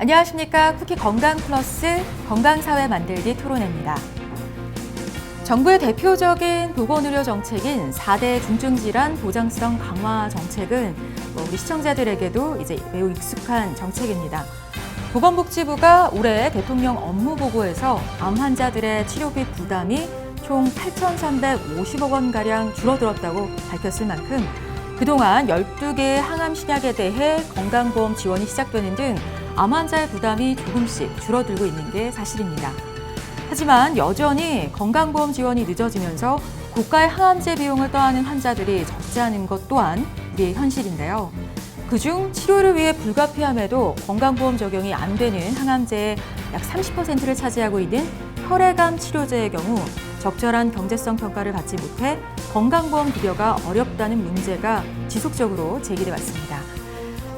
안녕하십니까. 쿠키 건강 플러스 건강사회 만들기 토론회입니다. 정부의 대표적인 보건의료 정책인 4대 중증질환 보장성 강화 정책은 우리 시청자들에게도 이제 매우 익숙한 정책입니다. 보건복지부가 올해 대통령 업무보고에서 암 환자들의 치료비 부담이 총 8,350억 원가량 줄어들었다고 밝혔을 만큼 그동안 12개의 항암 신약에 대해 건강보험 지원이 시작되는 등 암 환자의 부담이 조금씩 줄어들고 있는 게 사실입니다. 하지만 여전히 건강보험 지원이 늦어지면서 고가의 항암제 비용을 떠안는 환자들이 적지 않은 것 또한 우리의 현실인데요. 그중 치료를 위해 불가피함에도 건강보험 적용이 안 되는 항암제의 약 30%를 차지하고 있는 혈액암 치료제의 경우 적절한 경제성 평가를 받지 못해 건강보험 급여가 어렵다는 문제가 지속적으로 제기돼 왔습니다.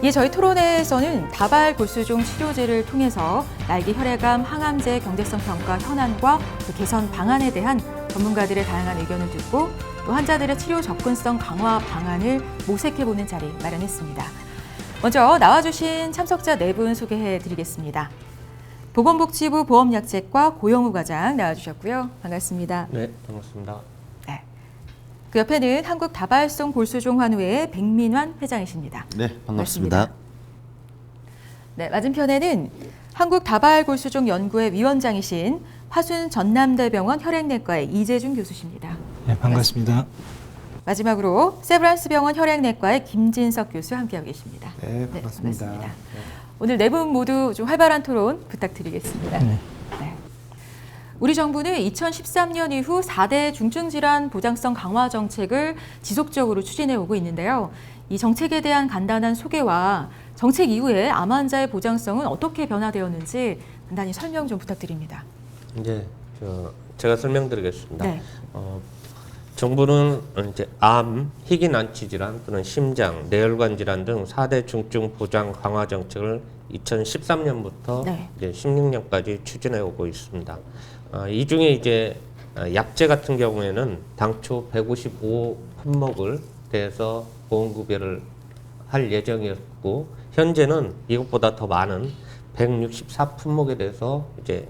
이에 저희 토론회에서는 다발 골수종 치료제를 통해서 날개 혈액암 항암제 경제성 평가 현안과 그 개선 방안에 대한 전문가들의 다양한 의견을 듣고 또 환자들의 치료 접근성 강화 방안을 모색해보는 자리 마련했습니다. 먼저 나와주신 참석자 4분 소개해드리겠습니다. 보건복지부 보험약책과 고영우 과장 나와주셨고요. 반갑습니다. 네, 반갑습니다. 네. 그 옆에는 한국다발성 골수종 환우회의 백민환 회장이십니다. 네, 반갑습니다. 네, 맞은편에는 한국다발골수종 연구회 위원장이신 화순 전남대병원 혈액내과의 이재준 교수십니다. 네, 반갑습니다. 마지막으로 세브란스병원 혈액내과의 김진석 교수 함께하고 계십니다. 네, 반갑습니다. 네. 오늘 4분 모두 좀 활발한 토론 부탁드리겠습니다. 네. 네. 우리 정부는 2013년 이후 4대 중증질환 보장성 강화 정책을 지속적으로 추진해 오고 있는데요. 이 정책에 대한 간단한 소개와 정책 이후에 암 환자의 보장성은 어떻게 변화되었는지 간단히 설명 좀 부탁드립니다. 이제 제가 설명드리겠습니다. 네. 정부는 이제 암, 희귀난치 질환 또는 심장, 뇌혈관 질환 등 4대 중증 보장 강화 정책을 2013년부터 네. 이제 16년까지 추진해 오고 있습니다. 이 중에 이제 약제 같은 경우에는 당초 155 품목을 대해서 보험급여를 할 예정이었고 현재는 이것보다 더 많은 164 품목에 대해서 이제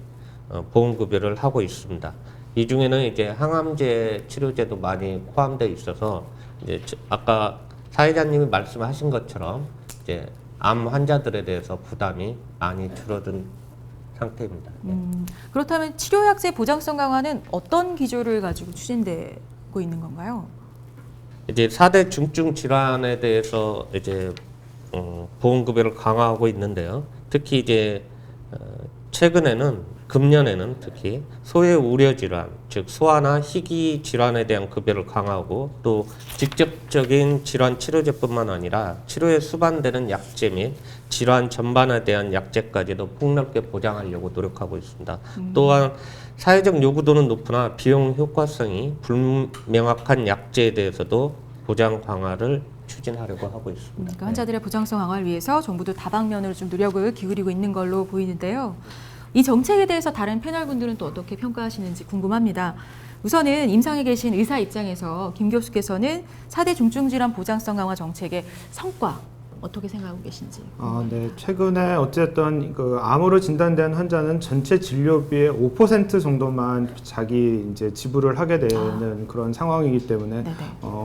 보험급여를 하고 있습니다. 이 중에는 이제 항암제 치료제도 많이 포함되어 있어서 이제 아까 사회자님이 말씀하신 것처럼 이제 암 환자들에 대해서 부담이 많이 줄어든 상태입니다. 그렇다면 치료약제 보장성 강화는 어떤 기조를 가지고 추진되고 있는 건가요? 이제 4대 중증 질환에 대해서 이제 보험급여를 강화하고 있는데요. 특히 이제 최근에는 금년에는 특히 소외 우려 질환, 즉 소아나 희귀 질환에 대한 급여를 강화하고 또 직접적인 질환 치료제뿐만 아니라 치료에 수반되는 약제 및 질환 전반에 대한 약제까지도 폭넓게 보장하려고 노력하고 있습니다. 또한 사회적 요구도는 높으나 비용 효과성이 불명확한 약제에 대해서도 보장 강화를 추진하려고 하고 있습니다. 그러니까 환자들의 보장성 강화를 위해서 정부도 다방면으로 좀 노력을 기울이고 있는 걸로 보이는데요. 이 정책에 대해서 다른 패널분들은 또 어떻게 평가하시는지 궁금합니다. 우선은 임상에 계신 의사 입장에서 김 교수께서는 4대 중증질환 보장성 강화 정책의 성과 어떻게 생각하고 계신지. 네, 최근에 어쨌든 그 암으로 진단된 환자는 전체 진료비의 5% 정도만 자기 이제 지불을 하게 되는 그런 상황이기 때문에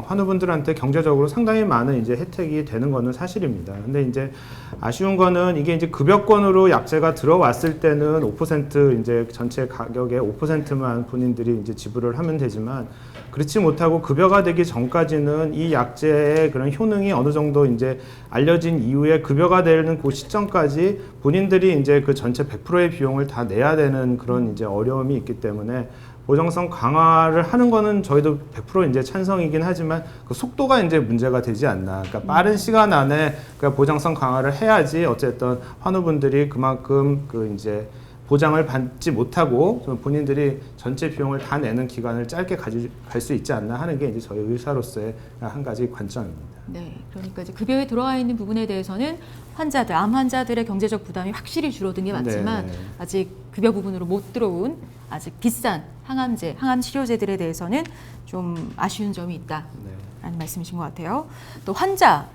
환우분들한테 경제적으로 상당히 많은 이제 혜택이 되는 거는 사실입니다. 근데 이제 아쉬운 거는 이게 이제 급여권으로 약제가 들어왔을 때는 5% 이제 전체 가격의 5%만 본인들이 이제 지불을 하면 되지만 그렇지 못하고 급여가 되기 전까지는 이 약제의 그런 효능이 어느 정도 이제 알려진 이후에 급여가 되는 그 시점까지 본인들이 이제 그 전체 100%의 비용을 다 내야 되는 그런 이제 어려움이 있기 때문에 보장성 강화를 하는 거는 저희도 100% 이제 찬성이긴 하지만 그 속도가 이제 문제가 되지 않나. 그러니까 빠른 시간 안에 그 보장성 강화를 해야지 어쨌든 환우분들이 그만큼 그 이제 보장을 받지 못하고 본인들이 전체 비용을 다 내는 기간을 짧게 갈 수 있지 않나 하는 게 이제 저희 의사로서의 한 가지 관점입니다. 네, 그러니까 이제 급여에 들어와 있는 부분에 대해서는 환자들, 암 환자들의 경제적 부담이 확실히 줄어든 게 맞지만 아직 급여 부분으로 못 들어온 아직 비싼 항암제, 항암 치료제들에 대해서는 좀 아쉬운 점이 있다라는 말씀이신 것 같아요. 또 환자,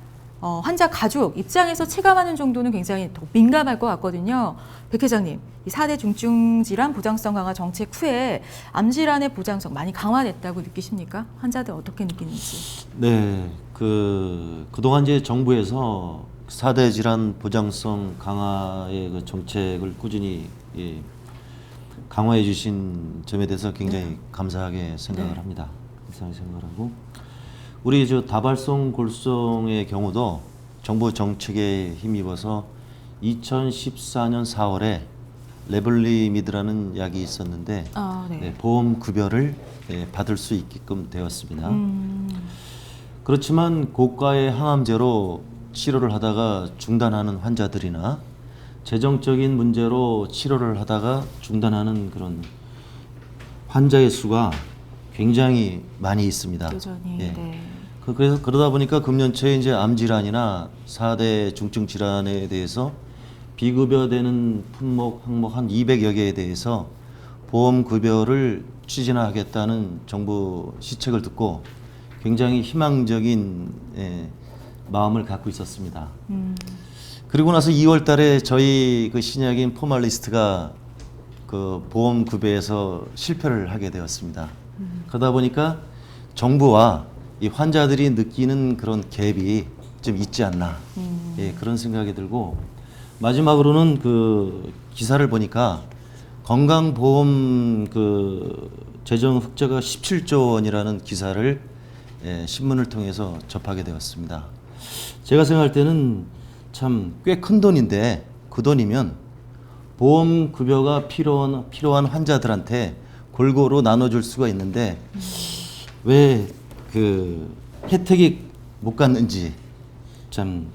환자 가족 입장에서 체감하는 정도는 굉장히 더 민감할 것 같거든요. 백 회장님, 이 4대 중증 질환 보장성 강화 정책 후에 암 질환의 보장성 많이 강화됐다고 느끼십니까? 환자들 어떻게 느끼는지. 네, 그동안 이제 정부에서 4대 질환 보장성 강화의 그 정책을 꾸준히 강화해 주신 점에 대해서 굉장히 감사하게 생각을 합니다. 감사하게 생각을 하고, 우리 저 다발성 골성의 경우도 정부 정책에 힘입어서 2014년 4월에 레블리미드라는 약이 있었는데 네. 보험 급여를 받을 수 있게끔 되었습니다. 그렇지만 고가의 항암제로 치료를 하다가 중단하는 환자들이나 재정적인 문제로 치료를 하다가 중단하는 그런 환자의 수가 굉장히 많이 있습니다. 여전히. 예. 네. 그래서 그러다 보니까 금년초에 이제 암 질환이나 4대 중증 질환에 대해서 비급여되는 품목 항목 한 200여 개에 대해서 보험 급여를 추진하겠다는 정부 시책을 듣고 굉장히 희망적인 마음을 갖고 있었습니다. 그리고 나서 2월 달에 저희 그 신약인 포말리스트가 그 보험 급여에서 실패를 하게 되었습니다. 그러다 보니까 정부와 이 환자들이 느끼는 그런 갭이 좀 있지 않나, 그런 생각이 들고, 마지막으로는 그 기사를 보니까 건강보험 그 재정 흑자가 17조 원이라는 기사를 신문을 통해서 접하게 되었습니다. 제가 생각할 때는 참 꽤 큰 돈인데, 그 돈이면 보험 급여가 필요한 환자들한테 골고루 나눠줄 수가 있는데 왜 그 혜택이 못 갔는지 참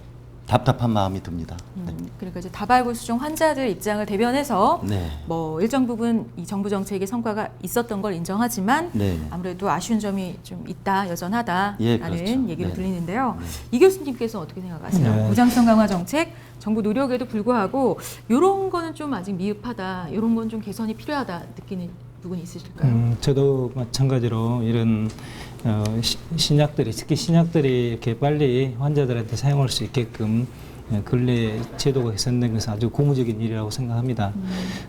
답답한 마음이 듭니다. 그러니까 이제 다발골수증 환자들 입장을 대변해서 네. 뭐 일정 부분 이 정부 정책의 성과가 있었던 걸 인정하지만 네. 아무래도 아쉬운 점이 좀 있다, 여전하다라는 예, 그렇죠. 얘기를 네. 들리는데요. 이 교수님께서 어떻게 생각하세요? 네. 보장성 강화 정책 정부 노력에도 불구하고 이런 거는 좀 아직 미흡하다, 이런 건 좀 개선이 필요하다 느끼는 부분이 있으실까요? 저도 마찬가지로 이런 신약들이, 특히 신약들이 이렇게 빨리 환자들한테 사용할 수 있게끔 근래 제도가 개선된 것은 아주 고무적인 일이라고 생각합니다.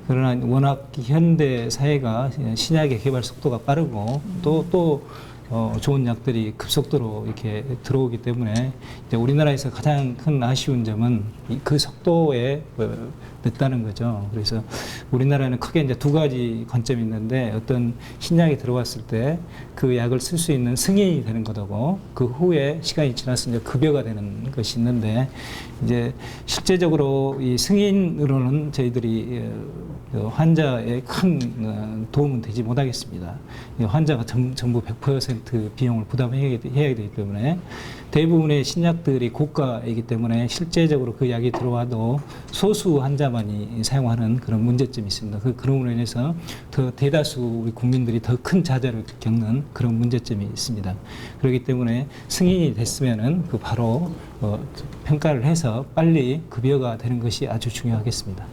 그러나 워낙 현대 사회가 신약의 개발 속도가 빠르고 또 좋은 약들이 급속도로 이렇게 들어오기 때문에 이제 우리나라에서 가장 큰 아쉬운 점은 그 속도에 늦다는 거죠. 그래서 우리나라는 크게 이제 두 가지 관점이 있는데, 어떤 신약이 들어왔을 때 그 약을 쓸 수 있는 승인이 되는 것하고 그 후에 시간이 지나서 이제 급여가 되는 것이 있는데, 이제 실제적으로 이 승인으로는 저희들이 환자에 큰 도움은 되지 못하겠습니다. 환자가 전부 100% 비용을 부담해야 되기 때문에, 대부분의 신약들이 고가이기 때문에 실제적으로 그 약이 들어와도 소수 환자만이 사용하는 그런 문제점이 있습니다. 그럼으로 인해서 더 대다수 우리 국민들이 더 큰 좌절을 겪는 그런 문제점이 있습니다. 그렇기 때문에 승인이 됐으면은 그 바로 평가를 해서 빨리 급여가 되는 것이 아주 중요하겠습니다.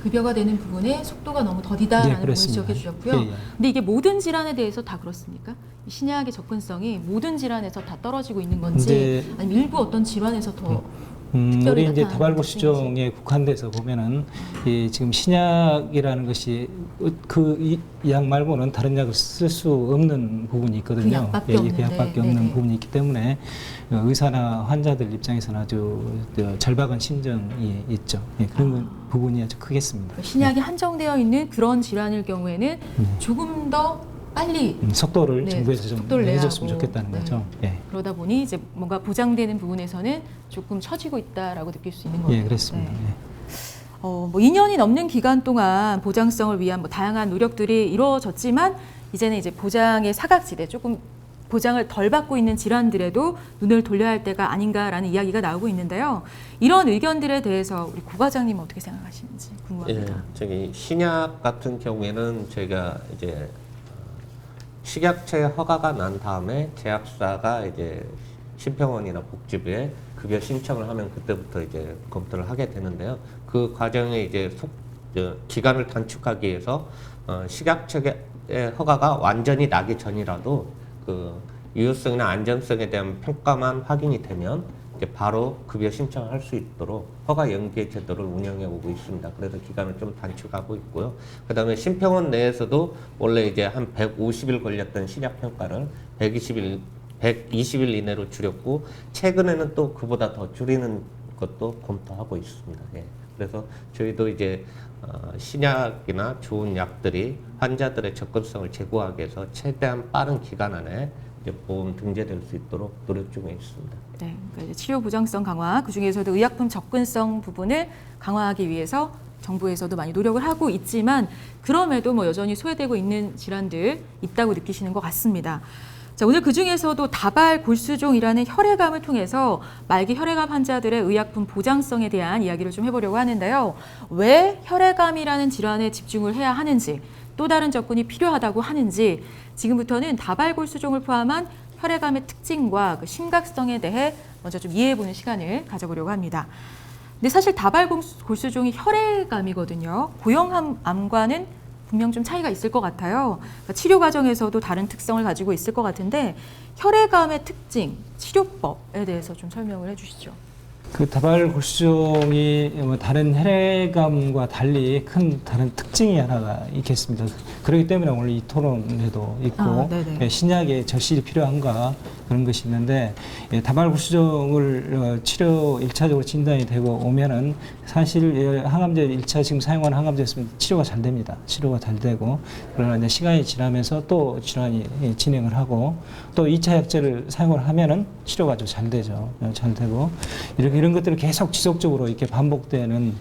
급여가 되는 부분에 속도가 너무 더디다라는 부분을 그렇습니다. 지적해 주셨고요. 근데 이게 모든 질환에 대해서 다 그렇습니까? 이 신약의 접근성이 모든 질환에서 다 떨어지고 있는 건지, 아니면 일부 어떤 질환에서 더 우리 이제 나타나는 다발골수증에 국한돼서 보면은 지금 신약이라는 것이 그 약 말고는 다른 약을 쓸 수 없는 부분이 있거든요. 그 약밖에 없는데. 그 약밖에 없는 부분이 있기 때문에 의사나 환자들 입장에서는 아주 절박한 심정이 있죠. 그런 부분이 아주 크겠습니다. 신약이 한정되어 있는 그런 질환일 경우에는 조금 더 빨리 속도를 네, 정부에서 좀 속도를 내줬으면 내야 하고, 좋겠다는 거죠. 그러다 보니 이제 뭔가 보장되는 부분에서는 조금 처지고 있다라고 느낄 수 있는 거예요. 그렇습니다. 뭐 2년이 넘는 기간 동안 보장성을 위한 뭐 다양한 노력들이 이루어졌지만, 이제는 이제 보장의 사각지대, 조금 보장을 덜 받고 있는 질환들에도 눈을 돌려야 할 때가 아닌가라는 이야기가 나오고 있는데요. 이런 의견들에 대해서 우리 구 과장님은 어떻게 생각하시는지 궁금합니다. 저기 신약 같은 경우에는 저희가 이제 식약처에 허가가 난 다음에 제약사가 이제 심평원이나 복지부에 급여 신청을 하면 그때부터 이제 검토를 하게 되는데요. 그 과정에 이제 기간을 단축하기 위해서 식약처의 허가가 완전히 나기 전이라도 그 유효성이나 안전성에 대한 평가만 확인이 되면 이제 바로 급여 신청할 수 있도록 허가 연계 제도를 운영해 오고 있습니다. 그래서 기간을 좀 단축하고 있고요. 그다음에 심평원 내에서도 원래 이제 한 150일 걸렸던 신약 평가를 120일 이내로 줄였고 최근에는 또 그보다 더 줄이는 것도 검토하고 있습니다. 예. 그래서 저희도 이제 신약이나 좋은 약들이 환자들의 접근성을 제고하기 위해서 최대한 빠른 기간 안에 이제 보험 등재될 수 있도록 노력 중에 있습니다. 네, 그러니까 이제 치료 보장성 강화, 그 중에서도 의약품 접근성 부분을 강화하기 위해서 정부에서도 많이 노력을 하고 있지만 그럼에도 뭐 여전히 소외되고 있는 질환들 있다고 느끼시는 것 같습니다. 자, 오늘 그 중에서도 다발 골수종이라는 혈액암을 통해서 말기 혈액암 환자들의 의약품 보장성에 대한 이야기를 좀 해보려고 하는데요. 왜 혈액암이라는 질환에 집중을 해야 하는지, 또 다른 접근이 필요하다고 하는지 지금부터는 다발 골수종을 포함한 혈액암의 특징과 그 심각성에 대해 먼저 좀 이해해보는 시간을 가져보려고 합니다. 근데 사실 다발 골수종이 혈액암이거든요. 고형암과는 분명 좀 차이가 있을 것 같아요. 그러니까 치료 과정에서도 다른 특성을 가지고 있을 것 같은데 혈액암의 특징, 치료법에 대해서 좀 설명을 해주시죠. 그 다발 골수종이 다른 혈액암과 달리 큰 다른 특징이 하나가 있겠습니다. 그렇기 때문에 오늘 이 토론에도 있고 신약의 절실히 필요한가 그런 것이 있는데 다발 골수종을 치료 1차적으로 진단이 되고 오면은 사실 항암제 1차 지금 사용하는 항암제였으면 치료가 잘 됩니다. 치료가 잘 되고 그러나 이제 시간이 지나면서 또 질환이 진행을 하고 또 2차 약제를 사용을 하면은 치료가 좀 잘 되죠. 잘 되고 이런 것들을 계속 지속적으로 이렇게 반복되는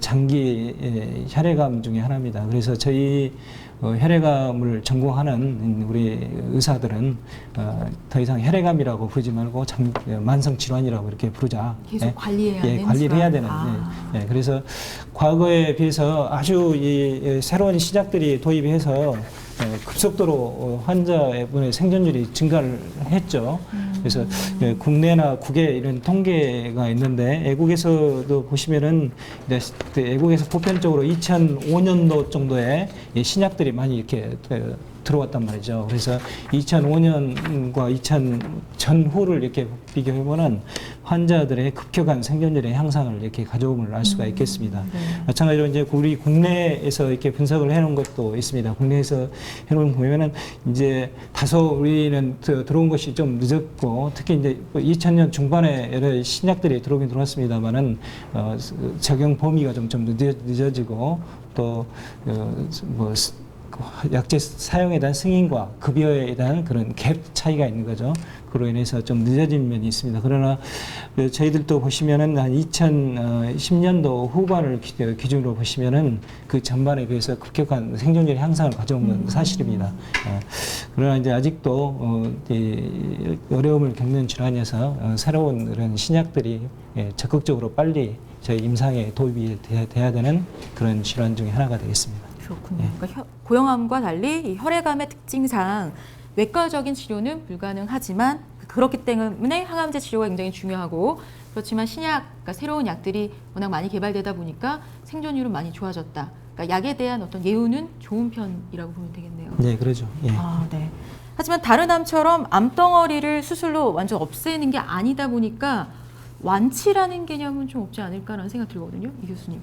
장기 혈액암 중에 하나입니다. 그래서 저희 혈액암을 전공하는 우리 의사들은 더 이상 혈액암이라고 부르지 말고 만성 질환이라고 이렇게 부르자. 계속 관리해야 하는 관리를 해야 되는. 그래서 과거에 비해서 아주 새로운 시작들이 도입해서 급속도로 환자분의 생존율이 증가를 했죠. 그래서 국내나 국외 이런 통계가 있는데 애국에서도 보시면은 애국에서 보편적으로 2005년도 정도에 신약들이 많이 이렇게 들어왔단 말이죠. 그래서 2005년과 2000 전후를 이렇게 비교해보면 환자들의 급격한 생존율의 향상을 이렇게 가져옴을 알 수가 있겠습니다. 마찬가지로 이제 우리 국내에서 이렇게 분석을 해놓은 것도 있습니다. 국내에서 해놓은 거 보면은 이제 다소 우리는 들어온 것이 좀 늦었고 특히 이제 2000년 중반에 여러 신약들이 들어오긴 들어왔습니다만은 적용 범위가 좀 늦어지고 또 약제 사용에 대한 승인과 급여에 대한 그런 갭 차이가 있는 거죠. 그로 인해서 좀 늦어진 면이 있습니다. 그러나 저희들도 보시면은 한 2010년도 후반을 기준으로 보시면은 그 전반에 비해서 급격한 생존율 향상을 가져온 건 사실입니다. 그러나 이제 아직도 어려움을 겪는 질환에서 새로운 그런 신약들이 적극적으로 빨리 저희 임상에 도입이 돼야 되는 그런 질환 중에 하나가 되겠습니다. 그렇군요. 그러니까 고형암과 달리 이 혈액암의 특징상 외과적인 치료는 불가능하지만 그렇기 때문에 항암제 치료가 굉장히 중요하고 그렇지만 신약, 그러니까 새로운 약들이 워낙 많이 개발되다 보니까 생존율은 많이 좋아졌다. 그러니까 약에 대한 어떤 예우는 좋은 편이라고 보면 되겠네요. 네, 그러죠. 예. 네. 하지만 다른 암처럼 암덩어리를 수술로 완전 없애는 게 아니다 보니까 완치라는 개념은 좀 없지 않을까라는 생각이 들거든요, 이 교수님.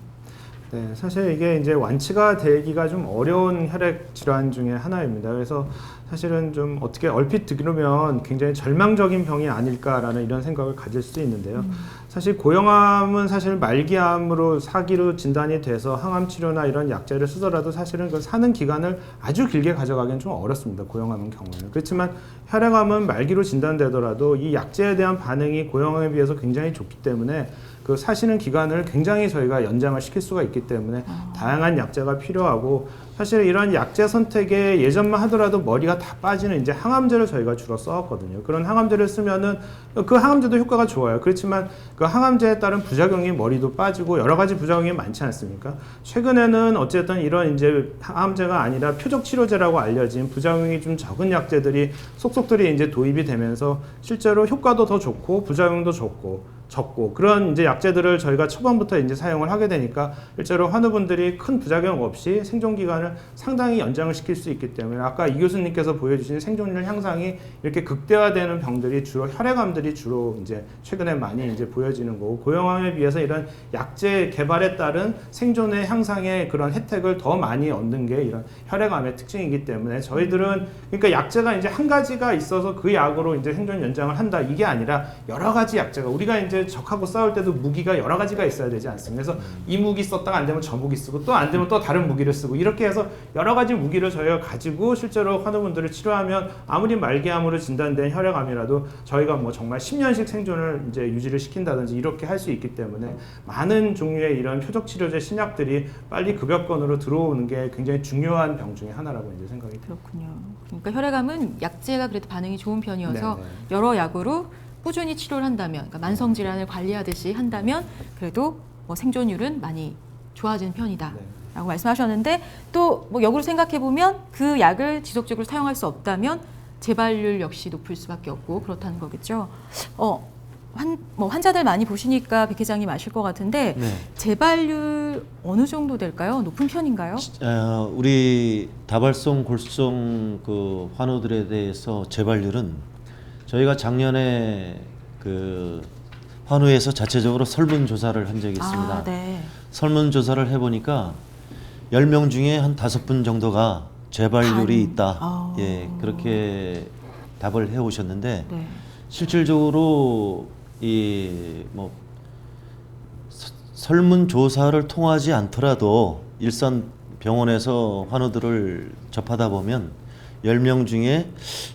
네, 사실 이게 이제 완치가 되기가 좀 어려운 혈액 질환 중에 하나입니다. 그래서 사실은 좀 어떻게 얼핏 들으면 굉장히 절망적인 병이 아닐까라는 이런 생각을 가질 수 있는데요. 사실 고형암은 사실 말기암으로 사기로 진단이 돼서 항암 치료나 이런 약제를 쓰더라도 사실은 그 사는 기간을 아주 길게 가져가기는 좀 어렵습니다. 고형암은 경우에는. 그렇지만 혈액암은 말기로 진단되더라도 이 약제에 대한 반응이 고형암에 비해서 굉장히 좋기 때문에 그 사시는 기간을 굉장히 저희가 연장을 시킬 수가 있기 때문에 다양한 약제가 필요하고 사실 이런 약제 선택에 예전만 하더라도 머리가 다 빠지는 이제 항암제를 저희가 주로 써왔거든요. 그런 항암제를 쓰면은 그 항암제도 효과가 좋아요. 그렇지만 그 항암제에 따른 부작용이 머리도 빠지고 여러 가지 부작용이 많지 않습니까? 최근에는 어쨌든 이런 이제 항암제가 아니라 표적 치료제라고 알려진 부작용이 좀 적은 약제들이 속속들이 이제 도입이 되면서 실제로 효과도 더 좋고 부작용도 좋고 적고 그런 이제 약제들을 저희가 초반부터 이제 사용을 하게 되니까 실제로 환우분들이 큰 부작용 없이 생존 기간을 상당히 연장을 시킬 수 있기 때문에 아까 이 교수님께서 보여주신 생존율 향상이 이렇게 극대화되는 병들이 주로 혈액암들이 주로 이제 최근에 많이 이제 보여지는 거고 고형암에 비해서 이런 약제 개발에 따른 생존의 향상의 그런 혜택을 더 많이 얻는 게 이런 혈액암의 특징이기 때문에 저희들은 그러니까 약제가 이제 한 가지가 있어서 그 약으로 이제 생존 연장을 한다 이게 아니라 여러 가지 약제가 우리가 이제 적하고 싸울 때도 무기가 여러 가지가 있어야 되지 않습니까? 그래서 이 무기 썼다가 안 되면 저 무기 쓰고 또 안 되면 또 다른 무기를 쓰고 이렇게 해서 여러 가지 무기를 저희가 가지고 실제로 환우분들을 치료하면 아무리 말기암으로 진단된 혈액암이라도 저희가 뭐 정말 10년씩 생존을 이제 유지를 시킨다든지 이렇게 할 수 있기 때문에 많은 종류의 이런 표적 치료제 신약들이 빨리 급여권으로 들어오는 게 굉장히 중요한 병 중에 하나라고 이제 생각이 듭니다. 그렇군요. 그러니까 혈액암은 약제가 그래도 반응이 좋은 편이어서 네네. 여러 약으로 꾸준히 치료를 한다면, 그러니까 만성 질환을 관리하듯이 한다면 그래도 뭐 생존율은 많이 좋아지는 편이다. 네. 라고 말씀하셨는데 또 뭐 역으로 생각해 보면 그 약을 지속적으로 사용할 수 없다면 재발률 역시 높을 수밖에 없고 그렇다는 거겠죠. 환자들 많이 보시니까 백 회장님 아실 것 같은데 네. 재발률 어느 정도 될까요? 높은 편인가요? 우리 다발성 골수종 그 환우들에 대해서 재발률은 저희가 작년에 그 환우에서 자체적으로 설문조사를 한 적이 있습니다. 아, 네. 설문조사를 해보니까 10명 중에 한 5분 정도가 재발률이 있다. 아. 예, 그렇게 답을 해오셨는데 네. 실질적으로 이 뭐 설문조사를 통하지 않더라도 일선 병원에서 환우들을 접하다 보면 10명 중에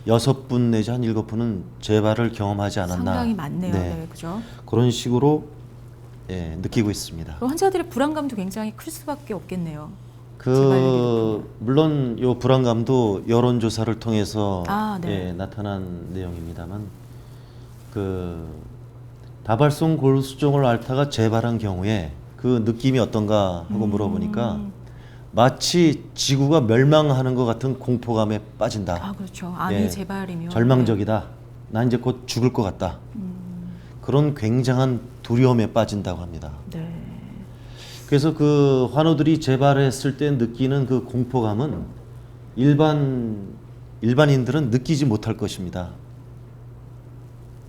6분 내지 한 7분은 재발을 경험하지 않았나. 상당히 많네요. 네. 네, 그죠? 그런 식으로 예, 느끼고 있습니다. 그럼 환자들의 불안감도 굉장히 클 수밖에 없겠네요. 재발률이 물론 요 불안감도 여론조사를 통해서 네. 예, 나타난 내용입니다만 다발성 골수종을 앓다가 재발한 경우에 그 느낌이 어떤가 하고 물어보니까 마치 지구가 멸망하는 것 같은 공포감에 빠진다. 아, 그렇죠. 암이 예, 재발이면 절망적이다. 난 이제 곧 죽을 것 같다. 그런 굉장한 두려움에 빠진다고 합니다. 네. 그래서 그 환우들이 재발했을 때 느끼는 그 공포감은 일반인들은 느끼지 못할 것입니다.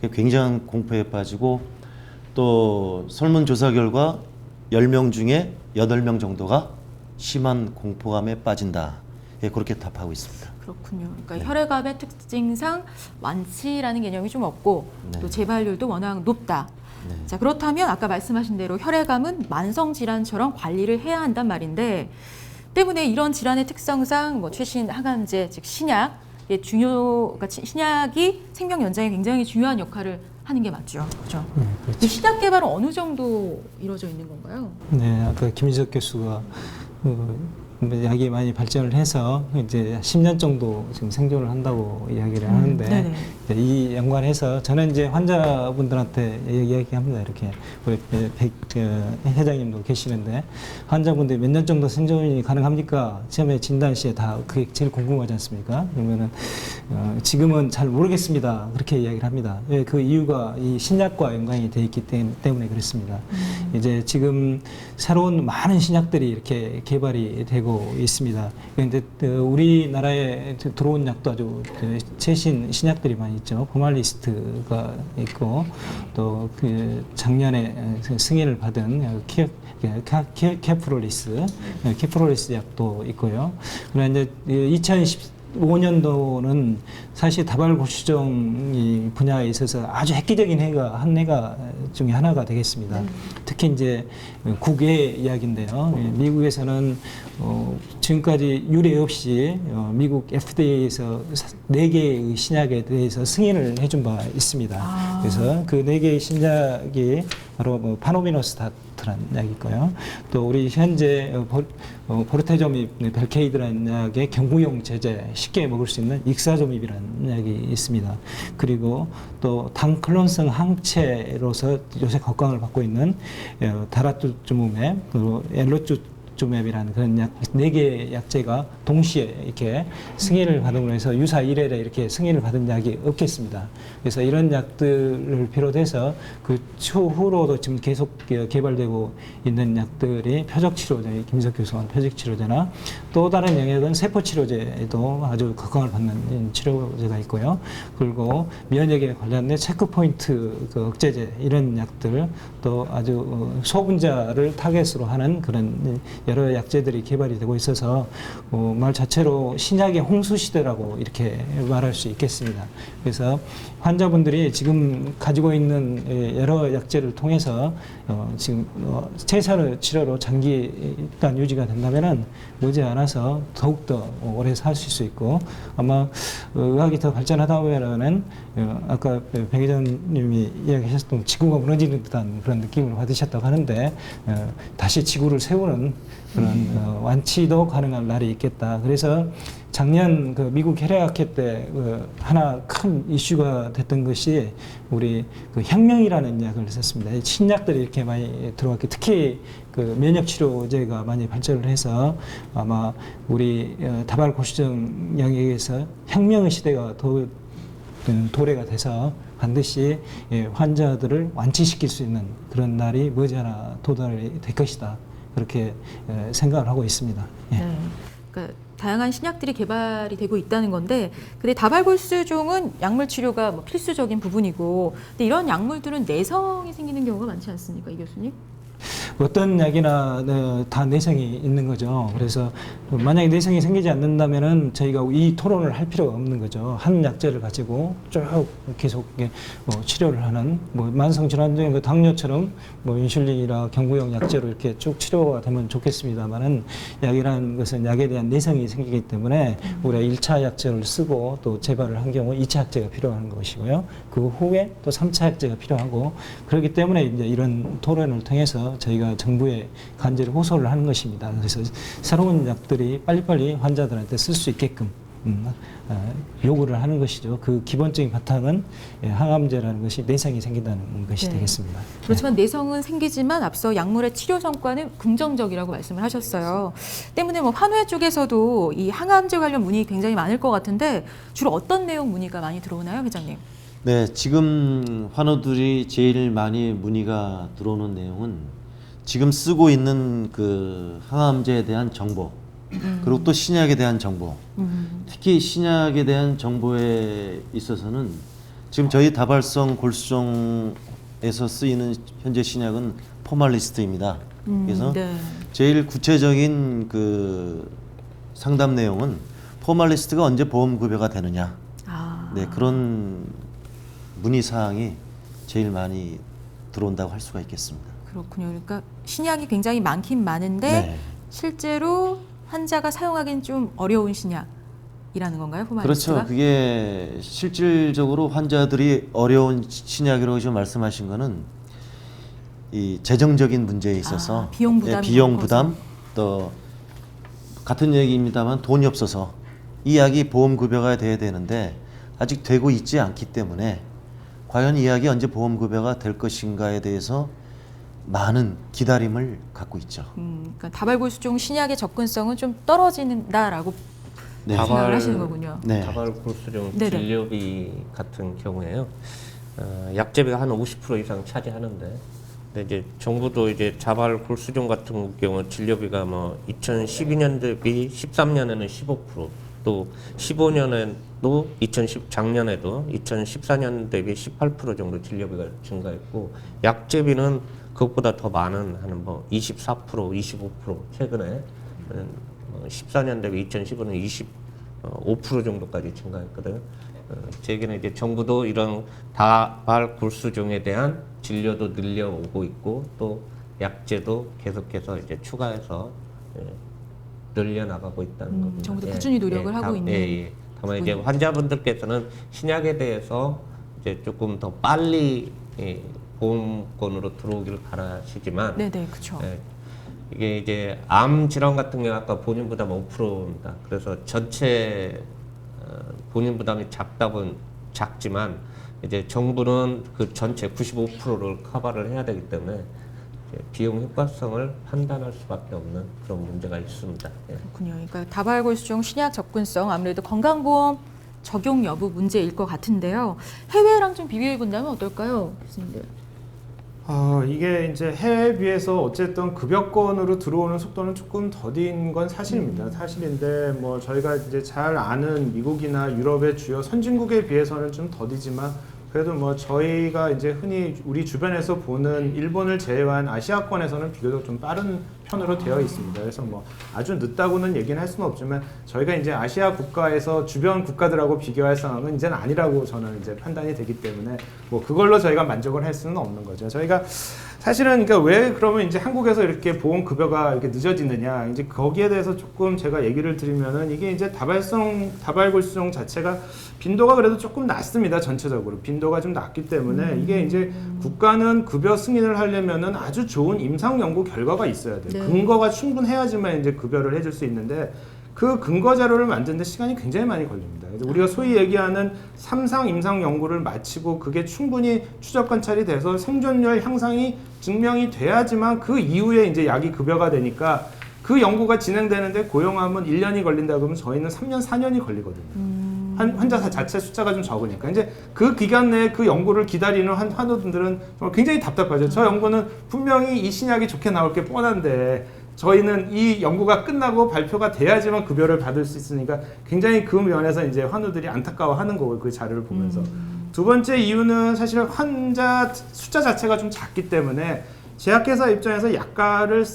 굉장한 공포에 빠지고 또 설문조사 결과 10명 중에 8명 정도가 심한 공포감에 빠진다. 예, 그렇게 답하고 있습니다. 그렇군요. 그러니까 네. 혈액암의 특징상 완치라는 개념이 좀 없고 네. 또 재발률도 워낙 높다. 네. 자, 그렇다면 아까 말씀하신 대로 혈액암은 만성 질환처럼 관리를 해야 한단 말인데 때문에 이런 질환의 특성상 뭐 최신 항암제 즉 신약의 그러니까 신약이 생명 연장에 굉장히 중요한 역할을 하는 게 맞죠. 그렇죠? 그렇죠. 이 신약 개발은 어느 정도 이루어져 있는 건가요? 네, 아까 김인석 교수가 약이 많이 발전을 해서 이제 10년 정도 지금 생존을 한다고 이야기를 하는데 네네. 이 연관해서 저는 이제 환자분들한테 이야기합니다. 이렇게 우리 백 회장님도 계시는데 환자분들이 몇 년 정도 생존이 가능합니까? 처음에 진단 시에 다 그게 제일 궁금하지 않습니까? 그러면은 지금은 잘 모르겠습니다. 그렇게 이야기를 합니다. 왜? 그 이유가 이 신약과 연관이 돼 있기 때문에 그렇습니다. 이제 지금 새로운 많은 신약들이 이렇게 개발이 되고 있습니다. 그런데 우리나라에 들어온 약도 아주 최신 신약들이 많이 있죠. 포말리스트가 있고 또 그 작년에 승인을 받은 케프롤리스 약도 있고요. 그러나 이제 2015년도는 사실 다발골수종 분야에 있어서 아주 획기적인 한 해가 중에 하나가 되겠습니다. 특히 이제 국외 이야기인데요. 미국에서는 지금까지 유례 없이 미국 FDA에서 4개의 신약에 대해서 승인을 해준 바 있습니다. 그래서 그 4개의 신약이 바로 파노비노스타트라는 약이 있고요. 또 우리 현재 보르테조밉 벨케이드라는 약의 경구용 제제 쉽게 먹을 수 있는 익사조밉이라는 약이 있습니다. 그리고 또 당클론성 항체로서 요새 각광을 받고 있는 다라투즈умab, 또 브리두맥주맵이라는 그런 약 4개의 약제가 동시에 이렇게 승인을 받음으로 해서 유사 1회에 이렇게 승인을 받은 약이 없겠습니다. 그래서 이런 약들을 비롯해서 그 추후로도 지금 계속 개발되고 있는 약들이 표적치료제, 김석 교수가 표적치료제나 또 다른 영역은 세포치료제에도 아주 각광을 받는 치료제가 있고요. 그리고 면역에 관련된 체크포인트 그 억제제 이런 약들 또 아주 소분자를 타겟으로 하는 그런 여러 약제들이 개발이 되고 있어서 말 자체로 신약의 홍수 시대라고 이렇게 말할 수 있겠습니다. 그래서 환자분들이 지금 가지고 있는 여러 약제를 통해서 지금 최선의 치료로 장기간 유지가 된다면은 머지않아서 더욱더 오래 사실 수 있고 아마 의학이 더 발전하다 보면은 아까 백 회장님이 이야기하셨던 지구가 무너지는 듯한 그런 느낌을 받으셨다고 하는데 다시 지구를 세우는 그런 완치도 가능한 날이 있겠다. 그래서 작년 그 미국 혈액학회 때 하나 큰 이슈가 됐던 것이 우리 그 혁명이라는 약을 썼습니다. 신약들이 이렇게 많이 들어왔기 특히 그 면역 치료제가 많이 발전을 해서 아마 우리 다발 고수정 영역에서 혁명의 시대가 도래가 돼서 반드시 환자들을 완치시킬 수 있는 그런 날이 머지않아 도달이 될 것이다. 그렇게 생각을 하고 있습니다. 예. 네. 그러니까 다양한 신약들이 개발이 되고 있다는 건데, 근데 다발골수종은 약물 치료가 뭐 필수적인 부분이고, 근데 이런 약물들은 내성이 생기는 경우가 많지 않습니까, 이 교수님? 어떤 약이나 다 내성이 있는 거죠. 그래서 만약에 내성이 생기지 않는다면은 저희가 이 토론을 할 필요가 없는 거죠. 한 약제를 가지고 쭉 계속 치료를 하는 만성 질환 중에 당뇨처럼 인슐린이나 경구용 약제로 이렇게 쭉 치료가 되면 좋겠습니다만은 약이라는 것은 약에 대한 내성이 생기기 때문에 우리가 1차 약제를 쓰고 또 재발을 한 경우 2차 약제가 필요한 것이고요. 그 후에 또 3차 약제가 필요하고 그렇기 때문에 이제 이런 토론을 통해서 저희가 정부에 간절히 호소를 하는 것입니다. 그래서 새로운 약들이 빨리빨리 환자들한테 쓸 수 있게끔 요구를 하는 것이죠. 그 기본적인 바탕은 항암제라는 것이 내성이 생긴다는 것이 네. 되겠습니다. 그렇지만 내성은 생기지만 앞서 약물의 치료 성과는 긍정적이라고 말씀을 하셨어요. 때문에 환우회 쪽에서도 이 항암제 관련 문의 굉장히 많을 것 같은데 주로 어떤 내용 문의가 많이 들어오나요, 회장님? 네, 지금 환우들이 제일 많이 문의가 들어오는 내용은 지금 쓰고 있는 그 항암제에 대한 정보, 그리고 또 신약에 대한 정보, 특히 신약에 대한 정보에 있어서는 지금 저희 다발성 골수종에서 쓰이는 현재 신약은 포말리스트입니다. 그래서 네. 제일 구체적인 그 상담 내용은 포말리스트가 언제 보험급여가 되느냐, 네, 그런 문의 사항이 제일 많이 들어온다고 할 수가 있겠습니다. 그렇군요. 그러니까 신약이 굉장히 많긴 많은데 네. 실제로 환자가 사용하기는 좀 어려운 신약이라는 건가요, 포말리스트가? 그렇죠. 그게 실질적으로 환자들이 어려운 신약이라고 지금 말씀하신 거는 이 재정적인 문제에 있어서 비용 부담이 비용 많고서. 부담 또 같은 얘기입니다만 돈이 없어서 이 약이 보험급여가 돼야 되는데 아직 되고 있지 않기 때문에 과연 이 약이 언제 보험급여가 될 것인가에 대해서 많은 기다림을 갖고 있죠. 그러니까 다발골수종 신약의 접근성은 좀 떨어진다라고 네. 생각을 하시는 거군요. 네. 다발골수종 네네. 진료비 같은 경우에요. 약제비가 한 50% 이상 차지하는데, 근데 이제 정부도 이제 다발골수종 같은 경우 진료비가 2012년 대비 13년에는 15%, 또 15년에도 작년에도 2014년 대비 18% 정도 진료비가 증가했고, 약제비는 그것보다 더 많은 한 24%, 25% 최근에 14년 대비 2015년 25% 정도까지 증가했거든요. 제게는 이제 정부도 이런 다발골수종에 대한 진료도 늘려오고 있고 또 약제도 계속해서 이제 추가해서 늘려나가고 있다는 겁니다. 정부도 꾸준히 노력을 하고 있는 다만 이제 환자분들께서는 신약에 대해서 이제 조금 더 빨리 보험권으로 들어오기를 바라시지만, 네네, 그렇죠. 이게 이제 암 질환 같은 경우 아까 본인 부담 5%입니다. 그래서 전체 본인 부담이 작지만 이제 정부는 그 전체 95%를 커버를 해야 되기 때문에 비용 효과성을 판단할 수밖에 없는 그런 문제가 있습니다. 예. 그렇군요. 그러니까 다발골수종 신약 접근성 아무래도 건강보험 적용 여부 문제일 것 같은데요. 해외랑 좀 비교해 본다면 어떨까요, 교수님들? 이게 이제 해외에 비해서 어쨌든 급여권으로 들어오는 속도는 조금 더딘 건 사실입니다. 사실인데 뭐 저희가 이제 잘 아는 미국이나 유럽의 주요 선진국에 비해서는 좀 더디지만 그래도 뭐 저희가 이제 흔히 우리 주변에서 보는 일본을 제외한 아시아권에서는 비교적 좀 빠른 편으로 되어 있습니다. 그래서 뭐 아주 늦다고는 얘기는 할 수는 없지만 저희가 이제 아시아 국가에서 주변 국가들하고 비교할 상황은 이제는 아니라고 저는 이제 판단이 되기 때문에 뭐 그걸로 저희가 만족을 할 수는 없는 거죠. 저희가 사실은 그러니까 왜 그러면 이제 한국에서 이렇게 보험 급여가 이렇게 늦어지느냐 이제 거기에 대해서 조금 제가 얘기를 드리면은 이게 이제 다발골수종 자체가 빈도가 그래도 조금 낮습니다. 전체적으로 빈도가 좀 낮기 때문에 이게 이제 국가는 급여 승인을 하려면은 아주 좋은 임상 연구 결과가 있어야 돼요. 네. 근거가 충분해야지만 이제 급여를 해줄 수 있는데 그 근거 자료를 만드는데 시간이 굉장히 많이 걸립니다. 그래서 우리가 소위 얘기하는 3상 임상 연구를 마치고 그게 충분히 추적 관찰이 돼서 생존율 향상이 증명이 돼야지만 그 이후에 이제 약이 급여가 되니까 그 연구가 진행되는데 고용하면 1년이 걸린다 그러면 저희는 3년, 4년이 걸리거든요. 환자 자체 숫자가 좀 적으니까 이제 그 기간 내에 그 연구를 기다리는 환우분들은 정말 굉장히 답답하죠. 저 연구는 분명히 이 신약이 좋게 나올 게 뻔한데 저희는 이 연구가 끝나고 발표가 돼야지만 급여를 받을 수 있으니까 굉장히 그 면에서 이제 환우들이 안타까워하는 거고요. 그 자료를 보면서. 두 번째 이유는 사실 환자 숫자 자체가 좀 작기 때문에 제약회사 입장에서 약가를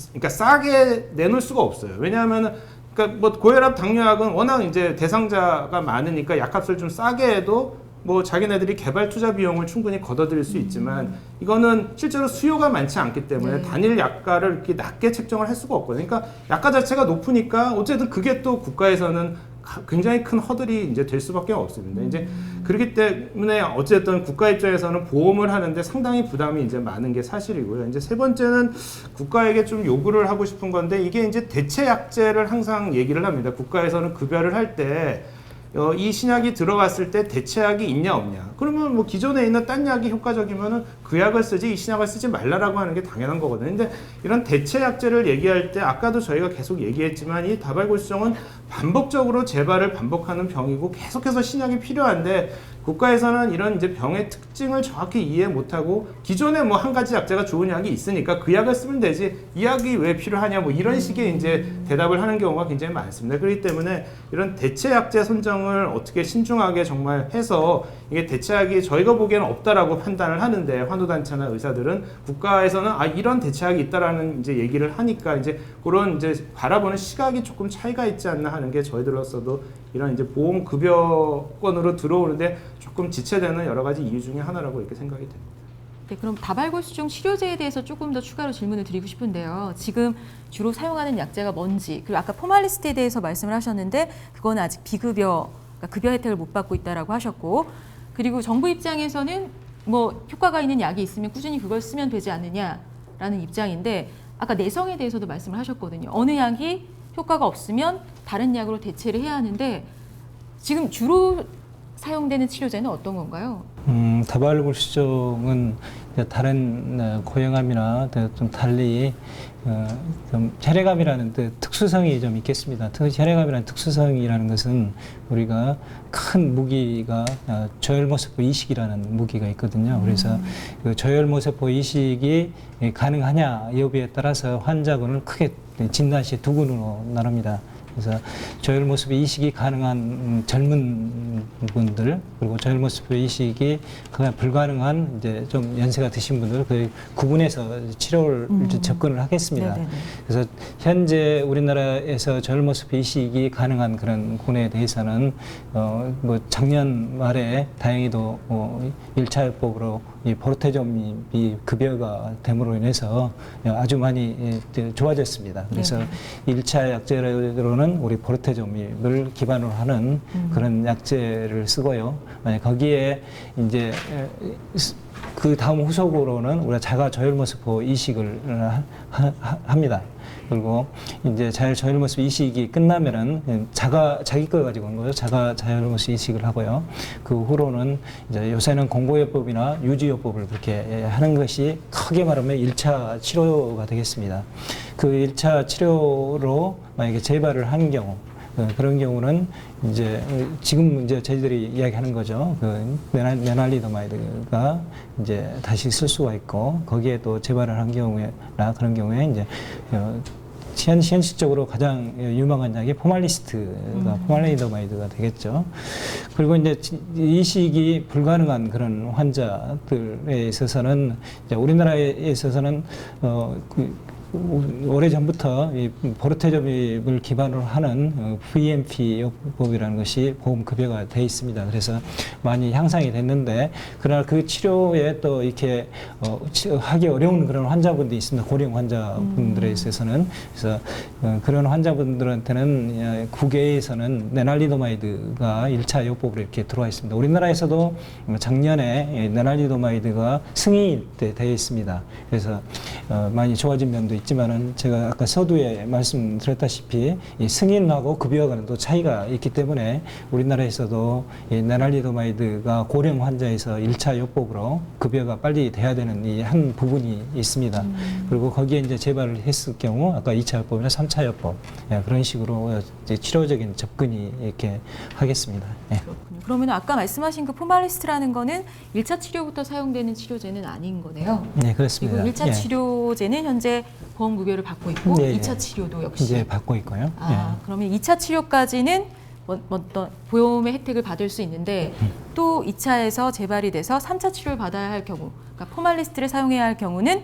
그러니까 싸게 내놓을 수가 없어요. 왜냐하면 그러니까 뭐 고혈압, 당뇨약은 워낙 이제 대상자가 많으니까 약값을 좀 싸게 해도 뭐 자기네들이 개발 투자 비용을 충분히 걷어들일 수 있지만 이거는 실제로 수요가 많지 않기 때문에 단일 약가를 이렇게 낮게 책정을 할 수가 없거든요. 그러니까 약가 자체가 높으니까 어쨌든 그게 또 국가에서는 굉장히 큰 허들이 이제 될 수밖에 없습니다. 이제 그렇기 때문에 어쨌든 국가 입장에서는 보험을 하는데 상당히 부담이 이제 많은 게 사실이고요. 이제 세 번째는 국가에게 좀 요구를 하고 싶은 건데 이게 이제 대체 약제를 항상 얘기를 합니다. 국가에서는 급여를 할 때 이 신약이 들어갔을 때 대체약이 있냐 없냐. 그러면 뭐 기존에 있는 딴 약이 효과적이면은 그 약을 쓰지 이 신약을 쓰지 말라라고 하는 게 당연한 거거든요. 근데 이런 대체약제를 얘기할 때 아까도 저희가 계속 얘기했지만 이 다발골수종은 반복적으로 재발을 반복하는 병이고 계속해서 신약이 필요한데 국가에서는 이런 이제 병의 특징을 정확히 이해 못하고 기존에 뭐 한 가지 약제가 좋은 약이 있으니까 그 약을 쓰면 되지 이 약이 왜 필요하냐 뭐 이런 식의 이제 대답을 하는 경우가 굉장히 많습니다. 그렇기 때문에 이런 대체 약제 선정을 어떻게 신중하게 정말 해서 이게 대체약이 저희가 보기에는 없다라고 판단을 하는데 환우단체나 의사들은 국가에서는 이런 대체약이 있다라는 이제 얘기를 하니까 이제 그런 이제 바라보는 시각이 조금 차이가 있지 않나 하는 게 저희들로서도 이런 이제 보험 급여권으로 들어오는데 조금 지체되는 여러 가지 이유 중에 하나라고 이렇게 생각이 됩니다. 네, 그럼 다발골수종 치료제에 대해서 조금 더 추가로 질문을 드리고 싶은데요. 지금 주로 사용하는 약제가 뭔지, 그리고 아까 포말리스트에 대해서 말씀을 하셨는데 그건 아직 비급여, 그러니까 급여 혜택을 못 받고 있다라고 하셨고, 그리고 정부 입장에서는 뭐 효과가 있는 약이 있으면 꾸준히 그걸 쓰면 되지 않느냐라는 입장인데 아까 내성에 대해서도 말씀을 하셨거든요. 어느 약이 효과가 없으면 다른 약으로 대체를 해야 하는데 지금 주로 사용되는 치료제는 어떤 건가요? 다발골수종은 다른 고형암이나 좀 달리 좀 혈액암이라는 특수성이 좀 있겠습니다. 혈액암이라는 특수성이라는 것은 우리가 큰 무기가 저혈모세포 이식이라는 무기가 있거든요. 그래서 그 저혈모세포 이식이 가능하냐 여부에 따라서 환자군을 크게 진단 시 두 군으로 나눕니다. 그래서 저혈모세포 이식이 가능한 젊은 분들 그리고 저혈모세포 이식이 불가능한 이제 좀 연세가 드신 분들 그 구분해서 치료를 접근을 하겠습니다. 네네네. 그래서 현재 우리나라에서 저혈모세포 이식이 가능한 그런 군에 대해서는 뭐 작년 말에 다행히도 1차 요법으로 이 포르테조밀이 급여가 됨으로 인해서 아주 많이 좋아졌습니다. 그래서 1차 약제로는 우리 포르테조밀을 기반으로 하는 그런 약제를 쓰고요. 만약 거기에 이제 그 다음 후속으로는 우리가 자가 저혈모세포 이식을 합니다. 그리고 이제 자율모습 이식이 끝나면은 자기 걸 가지고 온 거죠. 자율모습 이식을 하고요. 그 후로는 이제 요새는 공고요법이나 유지요법을 그렇게 하는 것이 크게 말하면 1차 치료가 되겠습니다. 그 1차 치료로 만약에 재발을 한 경우, 그런 경우는 이제 지금 이제 저희들이 이야기하는 거죠. 그 메날리도마이드가 이제 다시 쓸 수가 있고, 거기에 또 재발을 한 경우에나 그런 경우에 이제 현실적으로 가장 유망한 약이 포말리도마이드가 되겠죠. 그리고 이제 이식이 불가능한 그런 환자들에 있어서는 이제 우리나라에 있어서는 오래전부터 이 보르테조빕을 기반으로 하는 VMP 요법이라는 것이 보험급여가 돼 있습니다. 그래서 많이 향상이 됐는데, 그러나 그 치료에 또 이렇게 하기 어려운 그런 환자분들이 있습니다. 고령 환자분들에 있어서는. 그래서 그런 환자분들한테는 국외에서는 네날리도마이드가 1차 요법으로 이렇게 들어와 있습니다. 우리나라에서도 작년에 네날리도마이드가 승인이 되어 있습니다. 그래서 많이 좋아진 면도 있지만은 제가 아까 서두에 말씀드렸다시피 이 승인하고 급여와는 또 차이가 있기 때문에 우리나라에서도 이 네날리도마이드가 고령 환자에서 1차 요법으로 급여가 빨리 돼야 되는 이 한 부분이 있습니다. 그리고 거기에 이제 재발을 했을 경우 아까 2차 요법이나 3차 요법 그런 식으로 이제 치료적인 접근이 이렇게 하겠습니다. 그렇군요. 그러면 아까 말씀하신 그 포말리스트라는 거는 1차 치료부터 사용되는 치료제는 아닌 거네요. 네, 그렇습니다. 그리고 1차 치료제는 현재 보험급여를 받고 있고, 2차 치료도 역시 이제 받고 있고요. 그러면 2차 치료까지는 어떤 보험의 혜택을 받을 수 있는데, 또 2차에서 재발이 돼서 3차 치료를 받아야 할 경우, 그러니까 포말리스트를 사용해야 할 경우는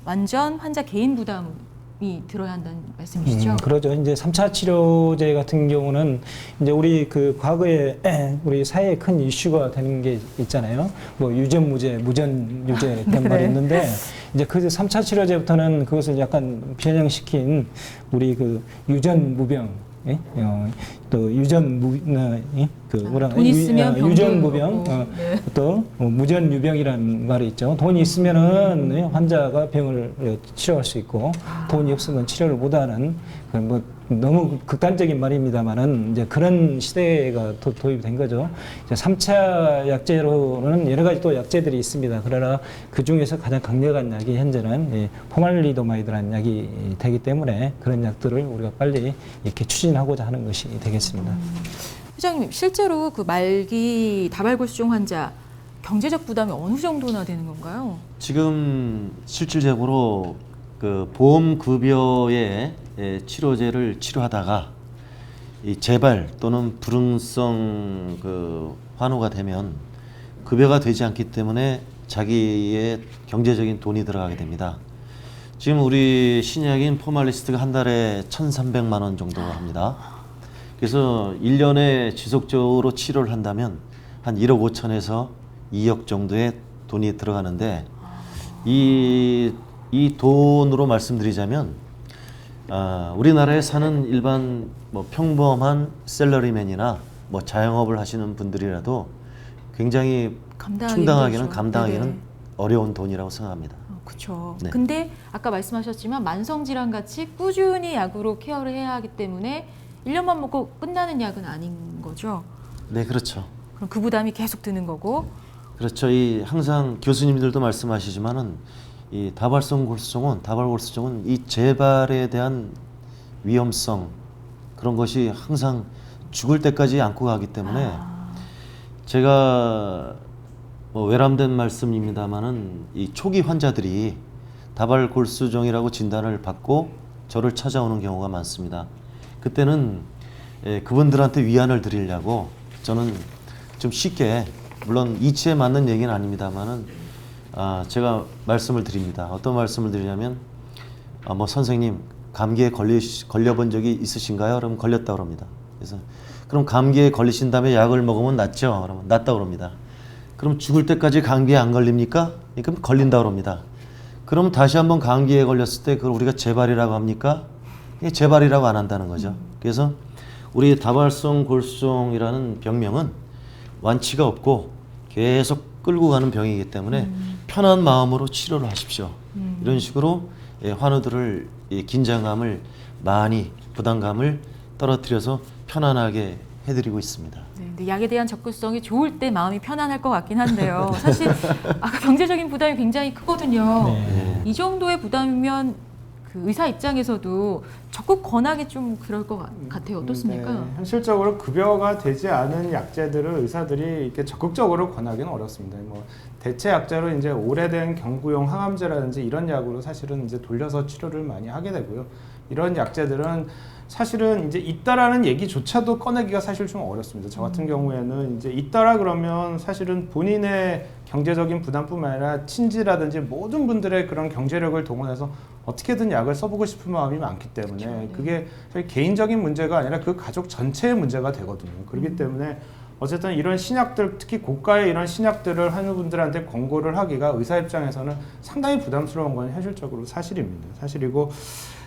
완전 환자 개인 부담이 들어야 한다는 말씀이시죠? 그러죠. 이제 3차 치료제 같은 경우는 이제 우리 그 과거에 우리 사회에 큰 이슈가 되는 게 있잖아요. 뭐 유전무죄, 무전유죄 이런 말이 있는데, 이제 그 3차 치료제부터는 그것을 약간 변형시킨 우리 그 유전무병, 또 돈 있으면 유전무병, 또 무전유병이라는 말이 있죠. 돈이 있으면은 환자가 병을 치료할 수 있고, 돈이 없으면 치료를 못하는, 뭐 너무 극단적인 말입니다만은 이제 그런 시대가 도입이 된 거죠. 이제 3차 약제로는 여러 가지 또 약제들이 있습니다. 그러나 그 중에서 가장 강력한 약이 현재는 이 포말리도마이드라는 약이 되기 때문에 그런 약들을 우리가 빨리 이렇게 추진하고자 하는 것이 되겠습니다. 회장님, 실제로 그 말기 다발골수증 환자 경제적 부담이 어느 정도나 되는 건가요? 지금 실질적으로 그 보험급여의 치료제를 치료하다가 이 재발 또는 불응성 그 환우가 되면 급여가 되지 않기 때문에 자기의 경제적인 돈이 들어가게 됩니다. 지금 우리 신약인 포말리스트가 한 달에 1,300만 원 정도 합니다. 그래서 1년에 지속적으로 치료를 한다면 한 1억 5천에서 2억 정도의 돈이 들어가는데, 이 돈으로 말씀드리자면 우리나라에 사는 일반 뭐 평범한 셀러리맨이나 뭐 자영업을 하시는 분들이라도 굉장히 충당하기는 감당하기는 어려운 돈이라고 생각합니다. 그렇죠. 네. 근데 아까 말씀하셨지만 만성질환 같이 꾸준히 약으로 케어를 해야 하기 때문에 1년만 먹고 끝나는 약은 아닌 거죠. 네, 그렇죠. 그럼 그 부담이 계속 드는 거고. 그렇죠. 이 항상 교수님들도 말씀하시지만은 이 다발골수증은 이 재발에 대한 위험성, 그런 것이 항상 죽을 때까지 안고 가기 때문에 제가 뭐 외람된 말씀입니다만은 이 초기 환자들이 다발골수증이라고 진단을 받고 저를 찾아오는 경우가 많습니다. 그때는 그분들한테 위안을 드리려고 저는 좀 쉽게, 물론 이치에 맞는 얘기는 아닙니다만은 제가 말씀을 드립니다. 어떤 말씀을 드리냐면 뭐 선생님 감기에 걸려본 적이 있으신가요? 그러면 걸렸다 그럽니다. 그래서 그럼 감기에 걸리신 다음에 약을 먹으면 낫죠? 그러면 낫다 그럽니다. 그럼 죽을 때까지 감기에 안 걸립니까? 그럼 걸린다 그럽니다. 그럼 다시 한번 감기에 걸렸을 때 그걸 우리가 재발이라고 합니까? 재발이라고 안 한다는 거죠. 그래서 우리 다발성 골수증이라는 병명은 완치가 없고 계속 끌고 가는 병이기 때문에 편한 마음으로 치료를 하십시오. 이런 식으로 환우들을 긴장감을 많이 부담감을 떨어뜨려서 편안하게 해드리고 있습니다. 네, 근데 약에 대한 접근성이 좋을 때 마음이 편안할 것 같긴 한데요. 사실 아까 경제적인 부담이 굉장히 크거든요. 네. 이 정도의 부담이면 그 의사 입장에서도 적극 권하기 좀 그럴 것 같아요. 어떻습니까? 네, 현실적으로 급여가 되지 않은 약제들을 의사들이 이렇게 적극적으로 권하기는 어렵습니다. 뭐 대체 약제로 이제 오래된 경구용 항암제라든지 이런 약으로 사실은 이제 돌려서 치료를 많이 하게 되고요. 이런 약제들은 사실은 이제 있다라는 얘기조차도 꺼내기가 사실 좀 어렵습니다. 저 같은 경우에는 이제 있다라 그러면 사실은 본인의 경제적인 부담뿐만 아니라 친지라든지 모든 분들의 그런 경제력을 동원해서 어떻게든 약을 써보고 싶은 마음이 많기 때문에 그렇죠. 네. 그게 저희 개인적인 문제가 아니라 그 가족 전체의 문제가 되거든요. 그렇기 때문에 어쨌든 이런 신약들, 특히 고가의 이런 신약들을 하는 분들한테 권고를 하기가 의사 입장에서는 상당히 부담스러운 건 현실적으로 사실입니다. 사실이고,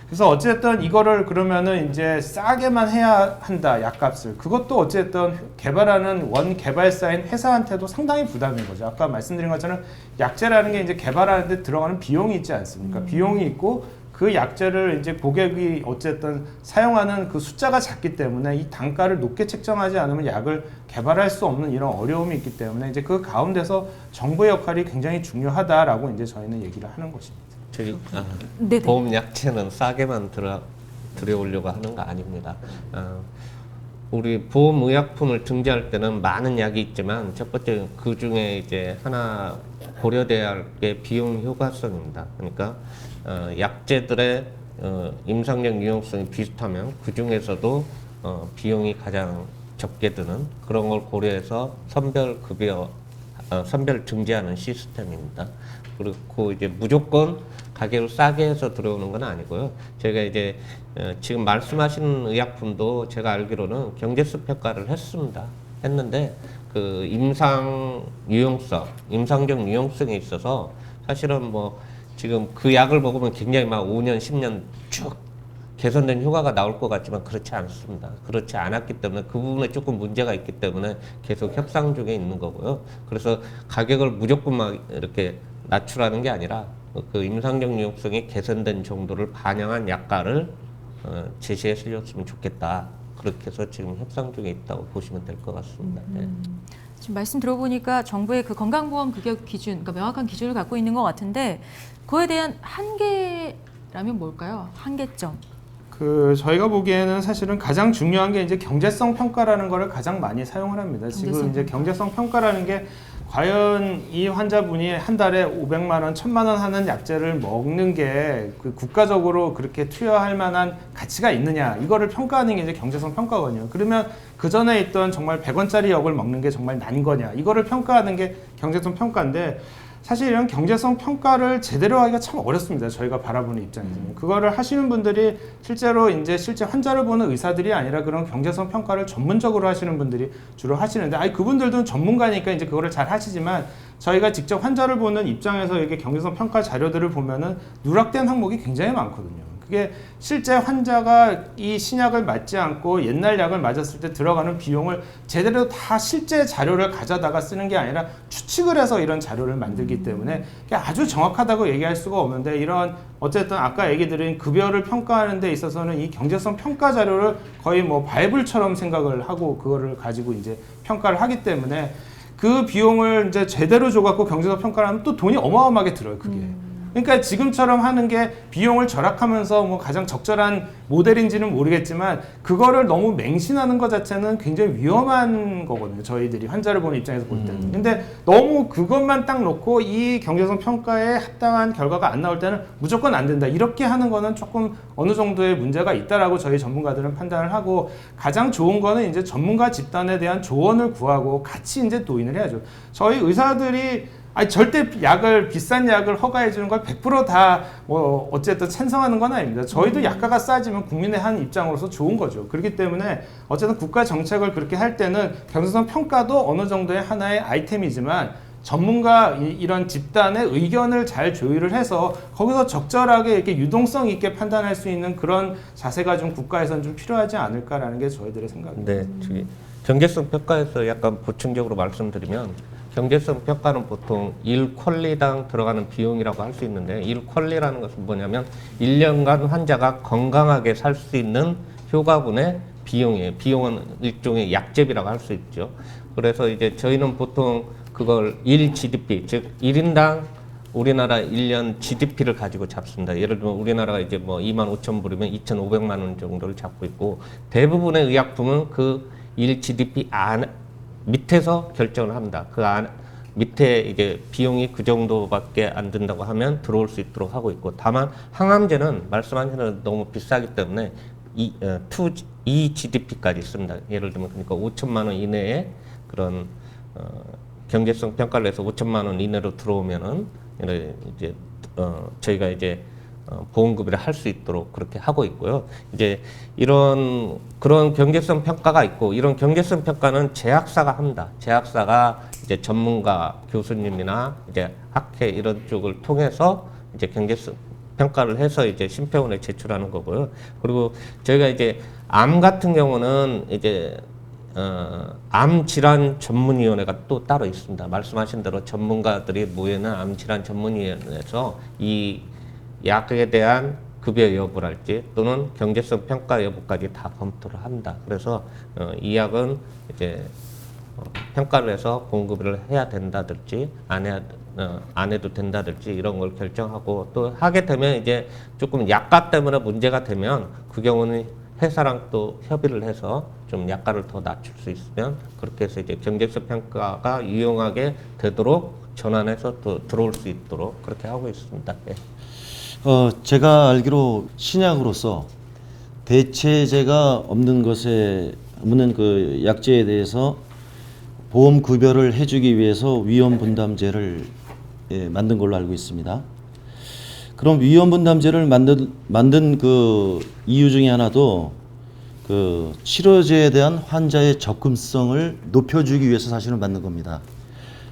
그래서 어쨌든 이거를 그러면은 이제 싸게만 해야 한다, 약값을. 그것도 어쨌든 개발하는 원 개발사인 회사한테도 상당히 부담인 거죠. 아까 말씀드린 것처럼 약제라는 게 이제 개발하는데 들어가는 비용이 있지 않습니까? 비용이 있고 그 약제를 이제 고객이 어쨌든 사용하는 그 숫자가 작기 때문에 이 단가를 높게 책정하지 않으면 약을 개발할 수 없는 이런 어려움이 있기 때문에 이제 그 가운데서 정부의 역할이 굉장히 중요하다라고 이제 저희는 얘기를 하는 것입니다. 저기 네네. 보험 약제는 싸게만 들여오려고 하는 거 아닙니다. 우리 보험 의약품을 등재할 때는 많은 약이 있지만 첫 번째 그 중에 이제 하나 고려돼야 할 게 비용 효과성입니다. 그러니까 약제들의 임상적 유용성이 비슷하면 그 중에서도 비용이 가장 적게 드는 그런 걸 고려해서 선별 급여, 선별 등재하는 시스템입니다. 그리고 이제 무조건 가격을 싸게 해서 들어오는 건 아니고요. 저희가 이제 지금 말씀하신 의약품도 제가 알기로는 경제성 평가를 했는데 그 임상적 유용성이 있어서 사실은 뭐 지금 그 약을 먹으면 굉장히 막 5년, 10년 쭉 개선된 효과가 나올 것 같지만 그렇지 않습니다. 그렇지 않았기 때문에 그 부분에 조금 문제가 있기 때문에 계속 협상 중에 있는 거고요. 그래서 가격을 무조건 막 이렇게 낮추라는 게 아니라 그 임상적 유용성이 개선된 정도를 반영한 약가를 제시해 주셨으면 좋겠다. 그렇게 해서 지금 협상 중에 있다고 보시면 될 것 같습니다. 네. 지금 말씀 들어보니까 정부의 그 건강보험 규격 기준, 그러니까 명확한 기준을 갖고 있는 것 같은데 그거에 대한 한계라면 뭘까요? 한계점. 저희가 보기에는 사실은 가장 중요한 게 이제 경제성 평가라는 거를 가장 많이 사용을 합니다. 지금 이제 경제성 평가라는 게 과연 이 환자분이 한 달에 500만 원, 1000만 원 하는 약제를 먹는 게 그 국가적으로 그렇게 투여할 만한 가치가 있느냐, 이거를 평가하는 게 이제 경제성 평가거든요. 그러면 그 전에 있던 정말 100원짜리 약을 먹는 게 정말 난 거냐, 이거를 평가하는 게 경제성 평가인데 사실 이런 경제성 평가를 제대로 하기가 참 어렵습니다. 저희가 바라보는 입장에서는. 그거를 하시는 분들이 실제 환자를 보는 의사들이 아니라 그런 경제성 평가를 전문적으로 하시는 분들이 주로 하시는데, 그분들도 전문가니까 이제 그거를 잘 하시지만 저희가 직접 환자를 보는 입장에서 이렇게 경제성 평가 자료들을 보면은 누락된 항목이 굉장히 많거든요. 그게 실제 환자가 이 신약을 맞지 않고 옛날 약을 맞았을 때 들어가는 비용을 제대로 다 실제 자료를 가져다가 쓰는 게 아니라 추측을 해서 이런 자료를 만들기 때문에 아주 정확하다고 얘기할 수가 없는데, 이런 어쨌든 아까 얘기 드린 급여를 평가하는 데 있어서는 이 경제성 평가 자료를 거의 뭐 바이블처럼 생각을 하고 그거를 가지고 이제 평가를 하기 때문에 그 비용을 이제 제대로 줘갖고 경제성 평가를 하면 또 돈이 어마어마하게 들어요, 그게. 그러니까 지금처럼 하는 게 비용을 절약하면서 뭐 가장 적절한 모델인지는 모르겠지만 그거를 너무 맹신하는 것 자체는 굉장히 위험한 거거든요. 저희들이 환자를 보는 입장에서 볼 때는. 근데 너무 그것만 딱 놓고 이 경제성 평가에 합당한 결과가 안 나올 때는 무조건 안 된다, 이렇게 하는 거는 조금 어느 정도의 문제가 있다라고 저희 전문가들은 판단을 하고, 가장 좋은 거는 이제 전문가 집단에 대한 조언을 구하고 같이 이제 도인을 해야죠. 저희 의사들이 절대 비싼 약을 허가해 주는 걸 100% 다 뭐 어쨌든 찬성하는 건 아닙니다. 저희도 약가가 싸지면 국민의 한 입장으로서 좋은 거죠. 그렇기 때문에 어쨌든 국가 정책을 그렇게 할 때는 경제성 평가도 어느 정도의 하나의 아이템이지만 전문가 이런 집단의 의견을 잘 조율을 해서 거기서 적절하게 이렇게 유동성 있게 판단할 수 있는 그런 자세가 좀 국가에서는 좀 필요하지 않을까라는 게 저희들의 생각입니다. 네, 경제성 평가에서 약간 보충적으로 말씀드리면 경제성 평가는 보통 1컬리당 들어가는 비용이라고 할 수 있는데 1컬리라는 것은 뭐냐면 1년간 환자가 건강하게 살 수 있는 효과분의 비용이에요. 비용은 일종의 약제비라고 할 수 있죠. 그래서 이제 저희는 보통 그걸 1GDP, 즉 1인당 우리나라 1년 GDP를 가지고 잡습니다. 예를 들면 우리나라가 이제 뭐 25,000불이면 2,500만 원 정도를 잡고 있고 대부분의 의약품은 그 1GDP 밑에서 결정을 합니다. 그 밑에 이제 비용이 그 정도밖에 안 든다고 하면 들어올 수 있도록 하고 있고 다만 항암제는 말씀하신 대로 너무 비싸기 때문에 2GDP까지 있습니다. 예를 들면 그러니까 5천만 원 이내에 그런 경제성 평가를 해서 5천만 원 이내로 들어오면은 이제 저희가 이제 보험급여를 할 수 있도록 그렇게 하고 있고요. 이제 그런 경제성 평가가 있고 이런 경제성 평가는 제약사가 합니다. 제약사가 이제 전문가 교수님이나 이제 학회 이런 쪽을 통해서 이제 경제성 평가를 해서 이제 심평원에 제출하는 거고요. 그리고 저희가 이제 암 같은 경우는 이제 암질환 전문위원회가 또 따로 있습니다. 말씀하신 대로 전문가들이 모이는 암질환 전문위원회에서 이 약에 대한 급여 여부랄지 또는 경제성 평가 여부까지 다 검토를 한다. 그래서 이 약은 이제 평가를 해서 보험급여를 해야 된다든지 안 해도 된다든지 이런 걸 결정하고 또 하게 되면 이제 조금 약가 때문에 문제가 되면 그 경우는 회사랑 또 협의를 해서 좀 약가를 더 낮출 수 있으면 그렇게 해서 이제 경제성 평가가 유용하게 되도록 전환해서 또 들어올 수 있도록 그렇게 하고 있습니다. 예. 제가 알기로 신약으로서 대체제가 없는 그 약제에 대해서 보험 급여를 해주기 위해서 위험 분담제를 만든 걸로 알고 있습니다. 그럼 위험 분담제를 만든 그 이유 중에 하나도 그 치료제에 대한 환자의 접근성을 높여주기 위해서 사실은 만든 겁니다.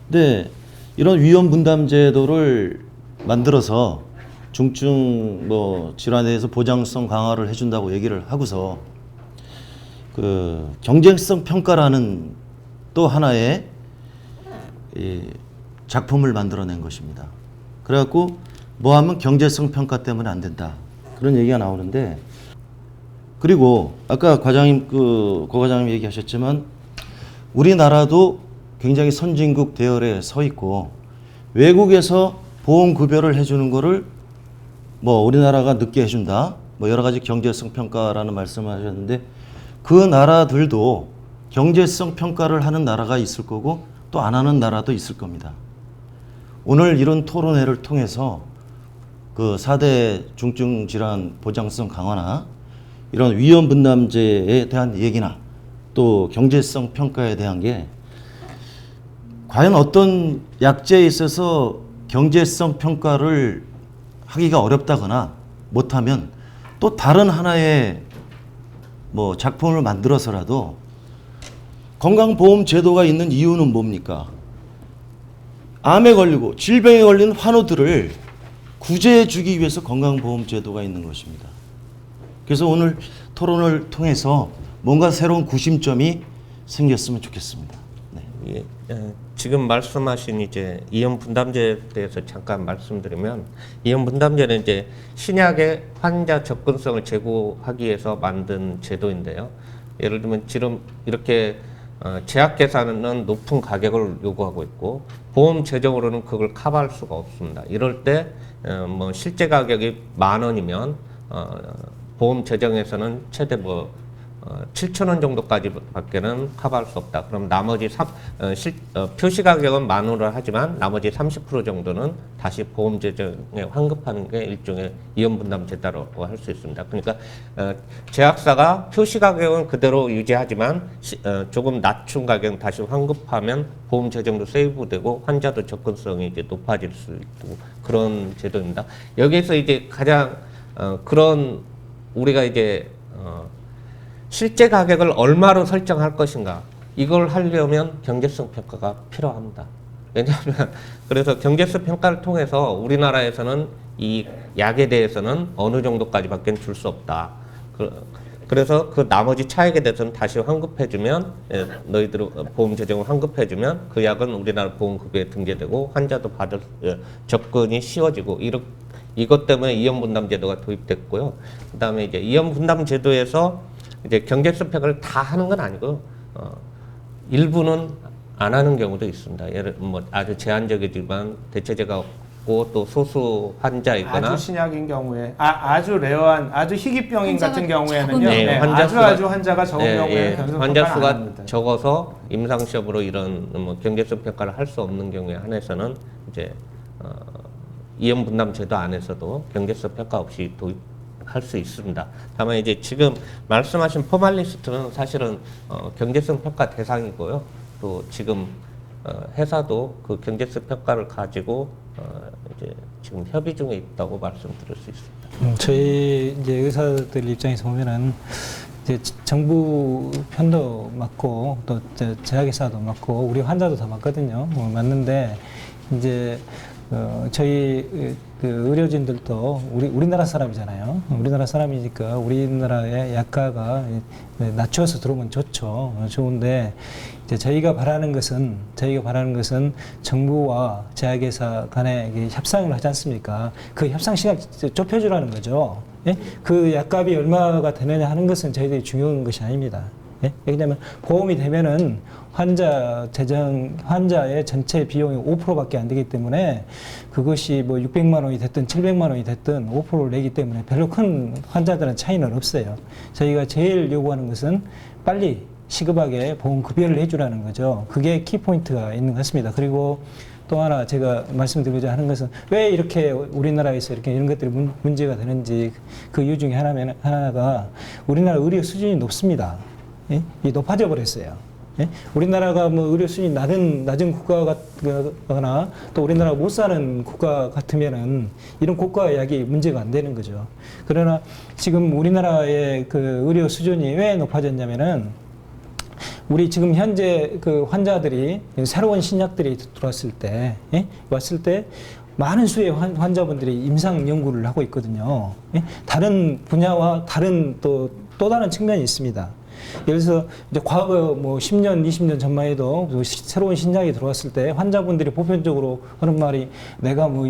근데 이런 위험 분담 제도를 만들어서 중증 질환에 대해서 보장성 강화를 해준다고 얘기를 하고서 그 경쟁성 평가라는 또 하나의 작품을 만들어낸 것입니다. 그래갖고 뭐 하면 경제성 평가 때문에 안 된다 그런 얘기가 나오는데 그리고 아까 고 과장님 얘기하셨지만 우리나라도 굉장히 선진국 대열에 서 있고 외국에서 보험 급여를 해주는 거를 우리나라가 늦게 해준다 여러 가지 경제성 평가라는 말씀을 하셨는데 그 나라들도 경제성 평가를 하는 나라가 있을 거고 또 안 하는 나라도 있을 겁니다. 오늘 이런 토론회를 통해서 그 4대 중증 질환 보장성 강화나 이런 위험 분담제에 대한 얘기나 또 경제성 평가에 대한 게 과연 어떤 약제에 있어서 경제성 평가를 하기가 어렵다거나 못하면 또 다른 하나의 작품을 만들어서라도 건강보험 제도가 있는 이유는 뭡니까? 암에 걸리고 질병에 걸린 환우들을 구제해 주기 위해서 건강보험 제도가 있는 것입니다. 그래서 오늘 토론을 통해서 뭔가 새로운 구심점이 생겼으면 좋겠습니다. 네. 지금 말씀하신 이제 이연 분담제에 대해서 잠깐 말씀드리면 이연 분담제는 이제 신약의 환자 접근성을 제고하기 위해서 만든 제도인데요. 예를 들면 지금 이렇게 제약회사는 높은 가격을 요구하고 있고 보험 재정으로는 그걸 커버할 수가 없습니다. 이럴 때 실제 가격이 10,000원이면 보험 재정에서는 최대 7,000원 정도까지 밖에는 커버할 수 없다. 그럼 나머지 표시 가격은 10,000원을 하지만 나머지 30% 정도는 다시 보험 재정에 환급하는 게 일종의 이연 분담 제도라고 할 수 있습니다. 그러니까 제약사가 표시 가격은 그대로 유지하지만 조금 낮춘 가격은 다시 환급하면 보험 재정도 세이브되고 환자도 접근성이 이제 높아질 수 있고 그런 제도입니다. 여기에서 이제 가장 그런 우리가 이제 실제 가격을 얼마로 설정할 것인가 이걸 하려면 경제성 평가가 필요합니다. 왜냐하면 그래서 경제성 평가를 통해서 우리나라에서는 이 약에 대해서는 어느 정도까지밖에 줄 수 없다. 그래서 그 나머지 차액에 대해서는 다시 환급해주면 너희들 보험 재정을 환급해주면 그 약은 우리나라 보험급여에 등재되고 환자도 받을 접근이 쉬워지고 이것 때문에 이연분담제도가 도입됐고요. 그다음에 이제 이연분담제도에서 이제 경제스펙을 다 하는 건 아니고 일부는 안 하는 경우도 있습니다. 예를 뭐 아주 제한적이지만 대체제가 없고 또 소수 환자이거나 아주 신약인 경우에 아주 레어한 아주 희귀병인 환자가 같은 경우에는요. 적으면. 네, 아주 환자가 적은 경우에는 환자 평가를 안 수가 합니다. 적어서 임상시험으로 이런 뭐 경제성 평가를 할 수 없는 경우에 한해서는 이제 이연분담제도 안에서도 경제성 평가 없이 도입할 수 있습니다. 다만 이제 지금 말씀하신 포멀리스트는 사실은 경제성 평가 대상이고요. 또 지금 회사도 그 경제성 평가를 가지고 이제 지금 협의 중에 있다고 말씀드릴 수 있습니다. 저희 이제 의사들 입장에서 보면은 이제 정부 편도 맞고 또 제약회사도 맞고 우리 환자도 다 맞거든요. 맞는데 이제 저희 그 의료진들도 우리나라 사람이잖아요. 우리나라 사람이니까 우리나라의 약가가 낮춰서 들어오면 좋죠. 좋은데 이제 저희가 바라는 것은 정부와 제약회사 간에 협상을 하지 않습니까? 그 협상 시간 좁혀주라는 거죠. 예? 그 약값이 얼마가 되느냐 하는 것은 저희들이 중요한 것이 아닙니다. 예? 왜냐하면 보험이 되면은 환자의 전체 비용이 5%밖에 안 되기 때문에 그것이 뭐 600만 원이 됐든 700만 원이 됐든 5%를 내기 때문에 별로 큰 환자들은 차이는 없어요. 저희가 제일 요구하는 것은 빨리 시급하게 보험 급여를 해주라는 거죠. 그게 키포인트가 있는 것 같습니다. 그리고 또 하나 제가 말씀드리고자 하는 것은 왜 이렇게 우리나라에서 이렇게 이런 것들이 문제가 되는지 그 이유 중에 하나가 우리나라 의료 수준이 높습니다. 예? 높아져 버렸어요. 예? 우리나라가 뭐 의료 수준이 낮은 국가거나 또 우리나라가 못 사는 국가 같으면은 이런 고가 약이 문제가 안 되는 거죠. 그러나 지금 우리나라의 그 의료 수준이 왜 높아졌냐면은 우리 지금 현재 그 환자들이 새로운 신약들이 들어왔을 때, 예? 왔을 때 많은 수의 환자분들이 임상 연구를 하고 있거든요. 예? 다른 분야와 다른 또 다른 측면이 있습니다. 예를 들어서 이제 과거 뭐 10년, 20년 전만 해도 새로운 신약이 들어왔을 때 환자분들이 보편적으로 하는 말이 내가 뭐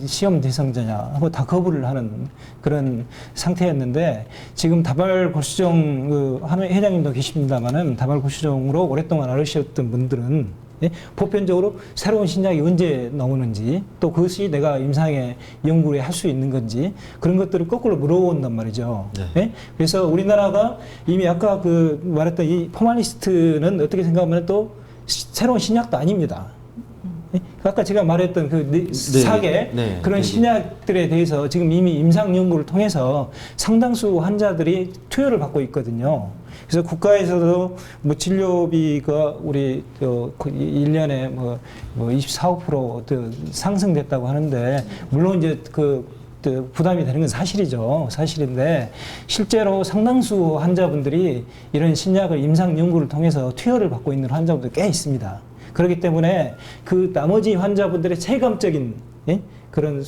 시험 대상자냐 하고 다 거부를 하는 그런 상태였는데 지금 다발고수정 그 한 회장님도 계십니다만은 다발고수정으로 오랫동안 앓으셨던 분들은 예? 보편적으로 새로운 신약이 언제 나오는지 또 그것이 내가 임상에 연구를 할 수 있는 건지 그런 것들을 거꾸로 물어본단 말이죠. 네. 예? 그래서 우리나라가 이미 아까 그 말했던 이 포멀리스트는 어떻게 생각하면 또 새로운 신약도 아닙니다. 예? 아까 제가 말했던 그 사계 그런 신약들에 대해서 지금 이미 임상 연구를 통해서 상당수 환자들이 투여를 받고 있거든요. 그래서 국가에서도 뭐 진료비가 우리 1년에 뭐 24, 5% 상승됐다고 하는데 물론 이제 부담이 되는 건 사실이죠. 사실인데 실제로 상당수 환자분들이 이런 신약을 임상 연구를 통해서 투여를 받고 있는 환자분들 꽤 있습니다. 그렇기 때문에 그 나머지 환자분들의 체감적인 그런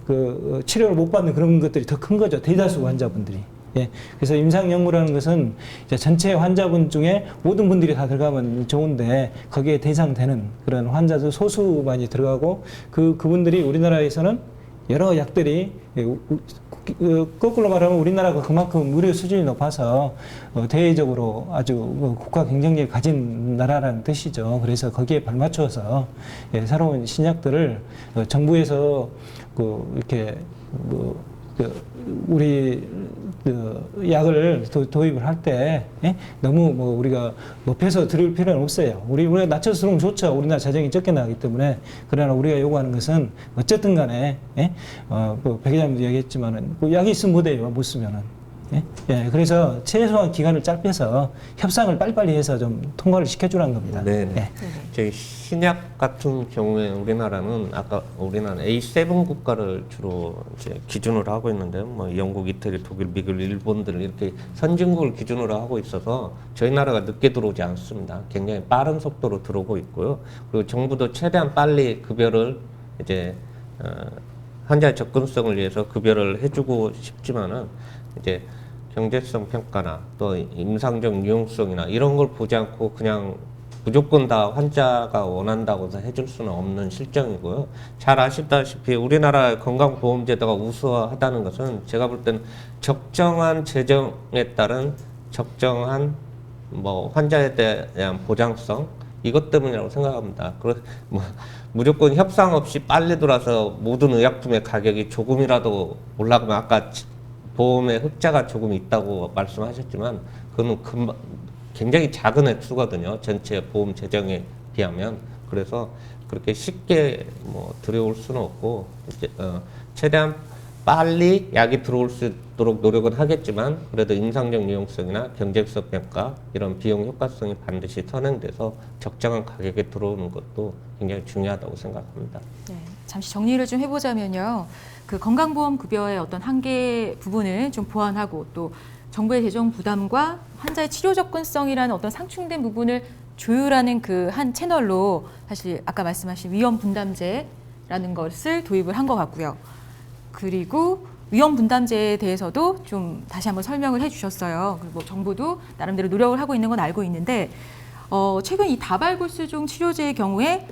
그 치료를 못 받는 그런 것들이 더 큰 거죠. 대다수 환자분들이. 예. 그래서 임상 연구라는 것은 이제 전체 환자분 중에 모든 분들이 다 들어가면 좋은데 거기에 대상되는 그런 환자들 소수만이 들어가고 그분들이 우리나라에서는 여러 약들이 거꾸로 말하면 우리나라가 그만큼 의료 수준이 높아서 대외적으로 아주 국가 경쟁력을 가진 나라라는 뜻이죠. 그래서 거기에 발맞춰서 새로운 신약들을 정부에서 이렇게 우리 약을 도입을 할 때 너무 뭐 우리가 높여서 들을 필요는 없어요. 우리가 낮춰서 들으면 좋죠. 우리나라 재정이 적게 나가기 때문에. 그러나 우리가 요구하는 것은 어쨌든 간에 백 회장님도 얘기했지만은 약이 있으면 못 해요. 못 쓰면은. 예, 그래서 최소한 기간을 짧게서 협상을 빨리빨리 해서 좀 통과를 시켜주라는 겁니다. 네. 예. 저희 신약 같은 경우에 우리나라는 아까 우리나라는 A7 국가를 주로 이제 기준으로 하고 있는데요. 뭐 영국, 이태리, 독일, 미국, 일본 등 이렇게 선진국을 기준으로 하고 있어서 저희 나라가 늦게 들어오지 않습니다. 굉장히 빠른 속도로 들어오고 있고요. 그리고 정부도 최대한 빨리 급여를 이제 환자의 접근성을 위해서 급여를 해주고 싶지만은 이제 경제성 평가나 또 임상적 유용성이나 이런 걸 보지 않고 그냥 무조건 다 환자가 원한다고 해서 해줄 수는 없는 실정이고요. 잘 아시다시피 우리나라 건강보험제도가 우수하다는 것은 제가 볼 때는 적정한 재정에 따른 적정한 뭐 환자에 대한 보장성 이것 때문이라고 생각합니다. 뭐 무조건 협상 없이 빨리 돌아서 모든 의약품의 가격이 조금이라도 올라가면 아까 보험의 흑자가 조금 있다고 말씀하셨지만 그거는 굉장히 작은 액수거든요. 전체 보험 재정에 비하면. 그래서 그렇게 쉽게 뭐 들여올 수는 없고 이제 최대한 빨리 약이 들어올 수 있도록 노력은 하겠지만 그래도 임상적 유용성이나 경제성 평가 이런 비용 효과성이 반드시 선행돼서 적정한 가격에 들어오는 것도 굉장히 중요하다고 생각합니다. 네, 잠시 정리를 좀 해보자면요. 그 건강보험 급여의 어떤 한계 부분을 좀 보완하고 또 정부의 재정 부담과 환자의 치료 접근성이라는 어떤 상충된 부분을 조율하는 그 한 채널로 사실 아까 말씀하신 위험 분담제라는 것을 도입을 한 것 같고요. 그리고 위험 분담제에 대해서도 좀 다시 한번 설명을 해주셨어요. 그리고 정부도 나름대로 노력을 하고 있는 건 알고 있는데 최근 이 다발골수종 치료제의 경우에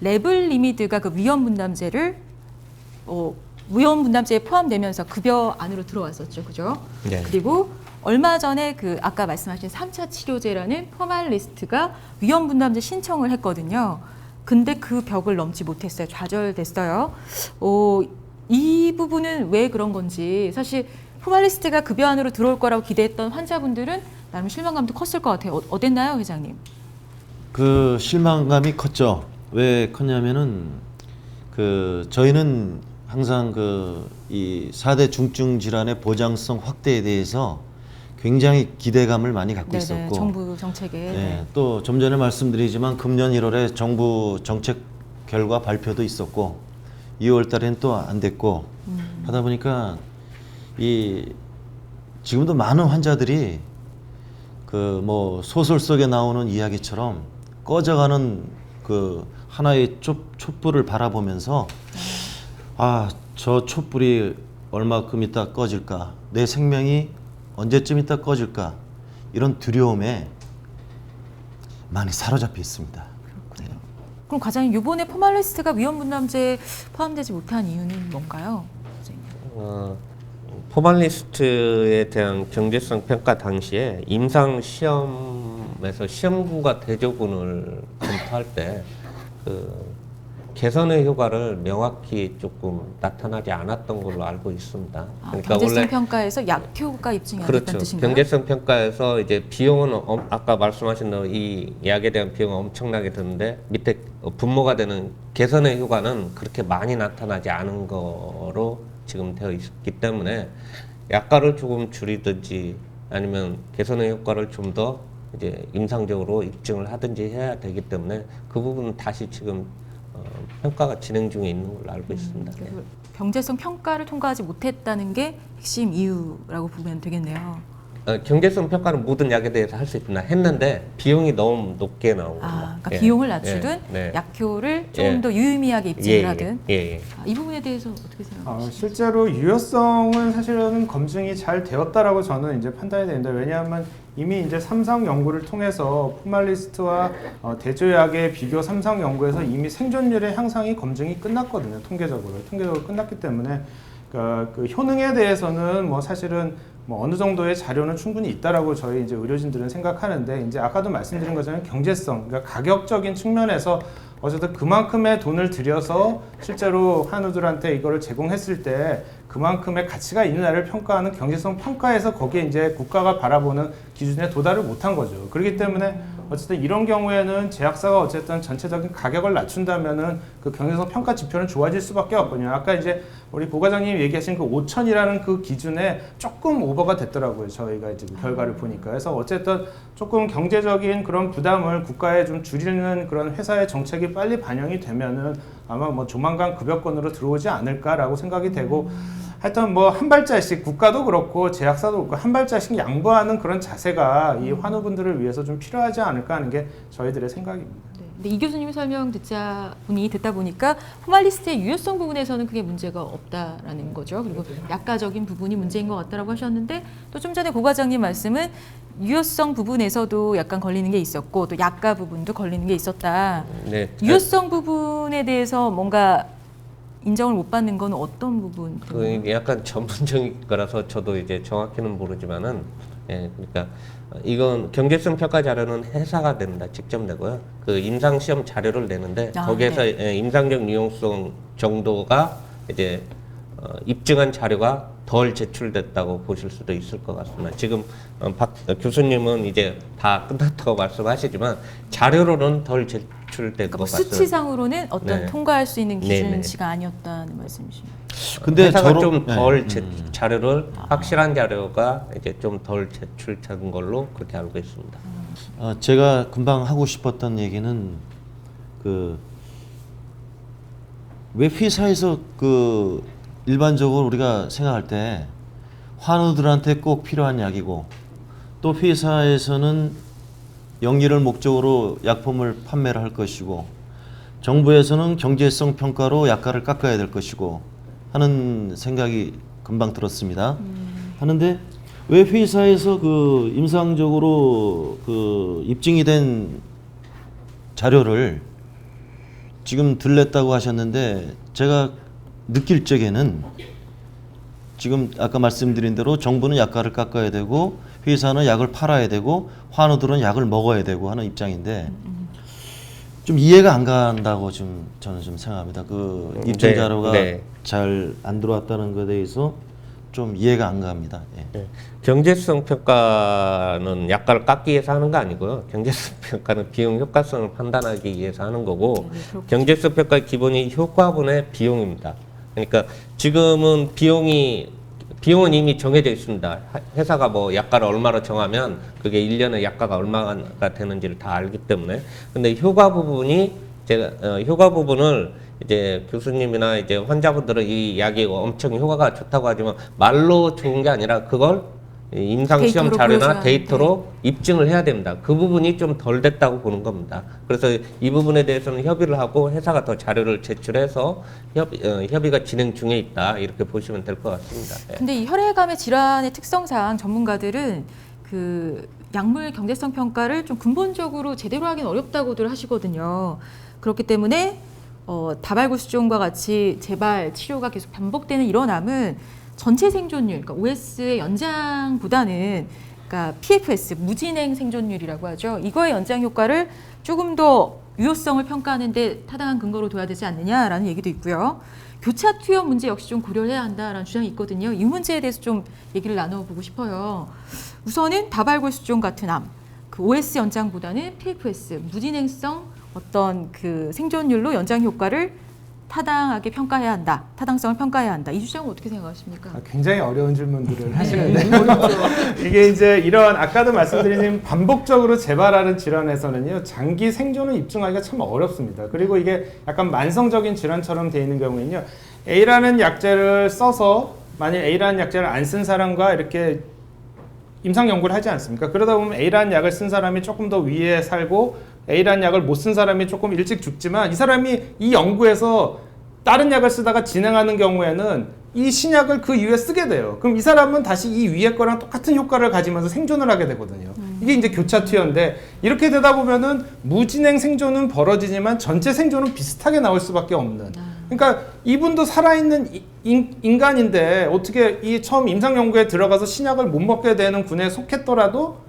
레블리미드가 그 위험 분담제를 위험 분담제에 포함되면서 급여 안으로 들어왔었죠, 그죠? 네. 그리고 얼마 전에 그 아까 말씀하신 3차 치료제라는 포말리스트가 위험 분담제 신청을 했거든요. 근데 그 벽을 넘지 못했어요. 좌절됐어요. 이 부분은 왜 그런 건지 사실 포말리스트가 급여 안으로 들어올 거라고 기대했던 환자분들은 나름 실망감도 컸을 것 같아요. 어땠나요, 회장님? 그 실망감이 컸죠. 왜 컸냐면은 저희는 항상 이 4대 중증 질환의 보장성 확대에 대해서 굉장히 기대감을 많이 갖고 네네, 있었고 정부 정책에 네, 또 좀 전에 말씀드리지만 금년 1월에 정부 정책 결과 발표도 있었고 2월 달에는 또 안 됐고 하다 보니까 지금도 많은 환자들이 뭐 소설 속에 나오는 이야기처럼 꺼져가는 하나의 촛불을 바라보면서 저 촛불이 얼마큼 있다 꺼질까, 내 생명이 언제쯤 있다 꺼질까, 이런 두려움에 많이 사로잡혀 있습니다. 그럼 과장님 이번에 포말리스트가 위험 분담제에 포함되지 못한 이유는 뭔가요? 포말리스트에 대한 경제성 평가 당시에 임상 시험에서 시험국가 대조군을 검토할 때 개선의 효과를 명확히 조금 나타나지 않았던 걸로 알고 있습니다. 그러니까 경제성 평가에서 약효가 입증이 안 됐다는 그렇죠. 뜻인가요? 경제성 평가에서 이제 비용은 아까 말씀하신 대로 이 약에 대한 비용은 엄청나게 드는데 밑에 분모가 되는 개선의 효과는 그렇게 많이 나타나지 않은 거로 지금 되어 있기 때문에 약가를 조금 줄이든지 아니면 개선의 효과를 좀 더 이제 임상적으로 입증을 하든지 해야 되기 때문에 그 부분은 다시 지금 평가가 진행 중에 있는 걸로 알고 있습니다. 그래서 경제성 평가를 통과하지 못했다는 게 핵심 이유라고 보면 되겠네요. 경제성 평가는 모든 약에 대해서 할 수 있나 했는데 비용이 너무 높게 나온 겁니다. 그러니까 비용을 낮추든 약효를 조금 더 유의미하게 입증을 하든 이 부분에 대해서 어떻게 생각하세요? 실제로 유효성은 사실은 검증이 잘 되었다라고 저는 이제 판단이 되는데 왜냐하면 이미 이제 삼상 연구를 통해서 포말리스트와 대조약의 비교 삼상 연구에서 이미 생존율의 향상이 검증이 끝났거든요. 통계적으로 끝났기 때문에 그 효능에 대해서는 뭐 사실은 뭐 어느 정도의 자료는 충분히 있다라고 저희 이제 의료진들은 생각하는데 이제 아까도 말씀드린 것처럼 경제성, 그러니까 가격적인 측면에서 어쨌든 그만큼의 돈을 들여서 실제로 한우들한테 이거를 제공했을 때 그만큼의 가치가 있느냐를 평가하는 경제성 평가에서 거기에 이제 국가가 바라보는 기준에 도달을 못한 거죠. 그렇기 때문에 어쨌든 이런 경우에는 제약사가 어쨌든 전체적인 가격을 낮춘다면은 그 경제성 평가 지표는 좋아질 수밖에 없거든요. 아까 이제 우리 보 과장님이 얘기하신 그 5천이라는 그 기준에 조금 오버가 됐더라고요. 저희가 이제 결과를 보니까. 그래서 어쨌든 조금 경제적인 그런 부담을 국가에 좀 줄이는 그런 회사의 정책이 빨리 반영이 되면은 아마 뭐 조만간 급여권으로 들어오지 않을까라고 생각이 되고 하여튼 뭐 한 발자씩 국가도 그렇고 제약사도 그렇고 한 발자씩 양보하는 그런 자세가 이 환우분들을 위해서 좀 필요하지 않을까 하는 게 저희들의 생각입니다. 네. 근데 이 교수님 설명 듣다 보니까 포말리스트의 유효성 부분에서는 그게 문제가 없다라는 거죠. 그리고 약가적인 부분이 문제인 것 같다라고 하셨는데 또 좀 전에 고 과장님 말씀은 유효성 부분에서도 약간 걸리는 게 있었고 또 약가 부분도 걸리는 게 있었다. 네. 유효성 부분에 대해서 뭔가 인정을 못 받는 건 어떤 부분? 그 약간 전문적인 거라서 저도 이제 정확히는 모르지만은 예, 그러니까 이건 경제성 평가 자료는 회사가 냅니다. 직접 내고요. 그 임상 시험 자료를 내는데 거기에서 네. 예, 임상적 유용성 정도가 이제 입증한 자료가 덜 제출됐다고 보실 수도 있을 것 같습니다. 지금 박 교수님은 이제 다 끝났다고 말씀하시지만 자료로는 덜 제출된 그러니까 뭐 것 같습니다. 수치상으로는 어떤 네. 통과할 수 있는 네네. 기준치가 아니었다는 말씀이십니다. 근데 회사가 저런- 좀 덜 네. 자료를 확실한 자료가 이제 좀 덜 제출된 걸로 그렇게 알고 있습니다. 제가 금방 하고 싶었던 얘기는 그 왜 회사에서 그 일반적으로 우리가 생각할 때 환우들한테 꼭 필요한 약이고 또 회사에서는 영리를 목적으로 약품을 판매를 할 것이고 정부에서는 경제성 평가로 약가를 깎아야 될 것이고 하는 생각이 금방 들었습니다. 하는데 왜 회사에서 그 임상적으로 그 입증이 된 자료를 지금 들렸다고 하셨는데 제가 느낄 적에는 지금 아까 말씀드린 대로 정부는 약가를 깎아야 되고 회사는 약을 팔아야 되고 환우들은 약을 먹어야 되고 하는 입장인데 좀 이해가 안 간다고 좀 저는 좀 생각합니다. 그 입증 자료가 네. 잘 안 들어왔다는 것에 대해서 좀 이해가 안 갑니다. 예. 네. 경제성 평가는 약가를 깎기 위해서 하는 거 아니고요. 경제성 평가는 비용 효과성을 판단하기 위해서 하는 거고 경제성 평가의 기본이 효과분의 비용입니다. 그러니까 지금은 비용은 이미 정해져 있습니다. 회사가 뭐 약가를 얼마로 정하면 그게 1년에 약가가 얼마가 되는지를 다 알기 때문에. 근데 효과 부분이 효과 부분을 이제 교수님이나 이제 환자분들은 이 약이 엄청 효과가 좋다고 하지만 말로 좋은 게 아니라 그걸 임상시험 데이터로 자료나 보여줘야 데이터로 입증을 해야 됩니다. 그 부분이 좀 덜 됐다고 보는 겁니다. 그래서 이 부분에 대해서는 협의를 하고 회사가 더 자료를 제출해서 협의가 진행 중에 있다 이렇게 보시면 될 것 같습니다. 네. 근데 이 혈액암의 질환의 특성상 전문가들은 그 약물 경제성 평가를 좀 근본적으로 제대로 하기는 어렵다고들 하시거든요. 그렇기 때문에 다발구스종과 같이 재발 치료가 계속 반복되는 이런 암은 전체 생존율, 그러니까 OS의 연장보다는 그러니까 PFS, 무진행 생존율이라고 하죠. 이거의 연장 효과를 조금 더 유효성을 평가하는데 타당한 근거로 둬야 되지 않느냐라는 얘기도 있고요. 교차 투여 문제 역시 좀 고려해야 한다라는 주장이 있거든요. 이 문제에 대해서 좀 얘기를 나눠보고 싶어요. 우선은 다발골수종 같은 암, 그 OS 연장보다는 PFS, 무진행성 어떤 그 생존율로 연장 효과를 타당하게 평가해야 한다. 타당성을 평가해야 한다. 이 주장은 어떻게 생각하십니까? 굉장히 어려운 질문들을 하시는데 이게 이제 이런 아까도 말씀드린 반복적으로 재발하는 질환에서는요 장기 생존을 입증하기가 참 어렵습니다. 그리고 이게 약간 만성적인 질환처럼 돼 있는 경우에는요 A라는 약제를 써서 만약 A라는 약제를 안 쓴 사람과 이렇게 임상 연구를 하지 않습니까? 그러다 보면 A라는 약을 쓴 사람이 조금 더 위에 살고 A라는 약을 못 쓴 사람이 조금 일찍 죽지만 이 사람이 이 연구에서 다른 약을 쓰다가 진행하는 경우에는 이 신약을 그 이후에 쓰게 돼요. 그럼 이 사람은 다시 이 위에 거랑 똑같은 효과를 가지면서 생존을 하게 되거든요. 이게 이제 교차 투여인데 이렇게 되다 보면은 무진행 생존은 벌어지지만 전체 생존은 비슷하게 나올 수밖에 없는. 그러니까 이분도 살아있는 인간인데 어떻게 이 처음 임상 연구에 들어가서 신약을 못 먹게 되는 군에 속했더라도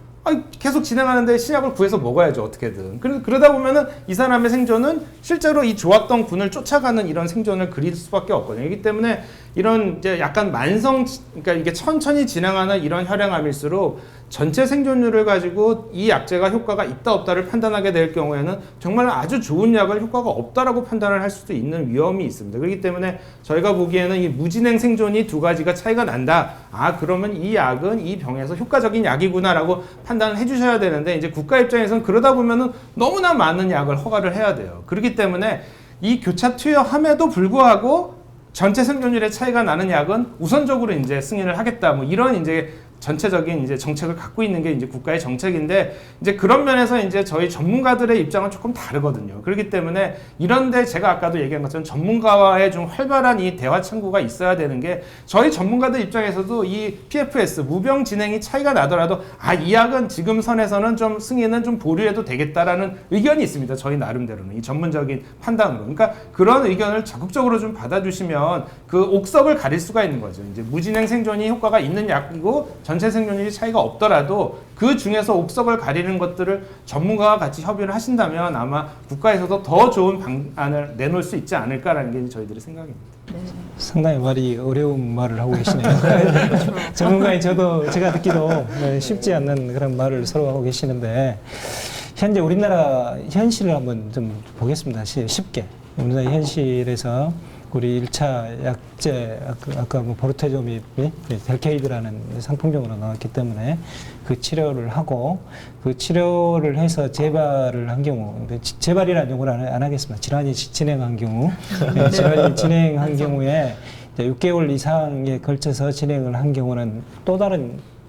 계속 진행하는데 신약을 구해서 먹어야죠 어떻게든. 그러다 보면은 이 사람의 생존은 실제로 이 좋았던 군을 쫓아가는 이런 생존을 그릴 수밖에 없거든요. 그렇기 때문에 이런 이제 약간 그러니까 이게 천천히 진행하는 이런 혈행암일수록 전체 생존율을 가지고 이 약제가 효과가 있다 없다를 판단하게 될 경우에는 정말 아주 좋은 약을 효과가 없다라고 판단을 할 수도 있는 위험이 있습니다. 그렇기 때문에 저희가 보기에는 이 무진행 생존이 두 가지가 차이가 난다. 그러면 이 약은 이 병에서 효과적인 약이구나라고 판단을 해주셔야 되는데 이제 국가 입장에서는 그러다 보면은 너무나 많은 약을 허가를 해야 돼요. 그렇기 때문에 이 교차 투여함에도 불구하고 전체 생존율의 차이가 나는 약은 우선적으로 이제 승인을 하겠다. 뭐 이런 이제 전체적인 이제 정책을 갖고 있는 게 이제 국가의 정책인데 이제 그런 면에서 이제 저희 전문가들의 입장은 조금 다르거든요. 그렇기 때문에 이런데 제가 아까도 얘기한 것처럼 전문가와의 좀 활발한 이 대화 창구가 있어야 되는 게 저희 전문가들 입장에서도 이 PFS 무병 진행이 차이가 나더라도 이 약은 지금 선에서는 좀 승인은 좀 보류해도 되겠다라는 의견이 있습니다. 저희 나름대로는 이 전문적인 판단으로. 그러니까 그런 의견을 적극적으로 좀 받아주시면 그 옥석을 가릴 수가 있는 거죠. 이제 무진행 생존이 효과가 있는 약이고 전체 생존율이 차이가 없더라도 그 중에서 옥석을 가리는 것들을 전문가와 같이 협의를 하신다면 아마 국가에서도 더 좋은 방안을 내놓을 수 있지 않을까라는 게 저희들의 생각입니다. 상당히 말이 어려운 말을 하고 계시네요. 전문가인 제가 듣기도 쉽지 않는 그런 말을 서로 하고 계시는데 현재 우리나라 현실을 한번 좀 보겠습니다. 쉽게. 우리나라 현실에서 우리 1차 약제, 아까 뭐 보르테조미, 델케이드라는 상품명으로 나왔기 때문에 그 치료를 하고 그 치료를 해서 재발을 한 경우, 재발이라는 용어를 안 하겠습니다. 질환이 진행한 경우, 질환이 진행한 경우에 6개월 이상에 걸쳐서 진행을 한 경우는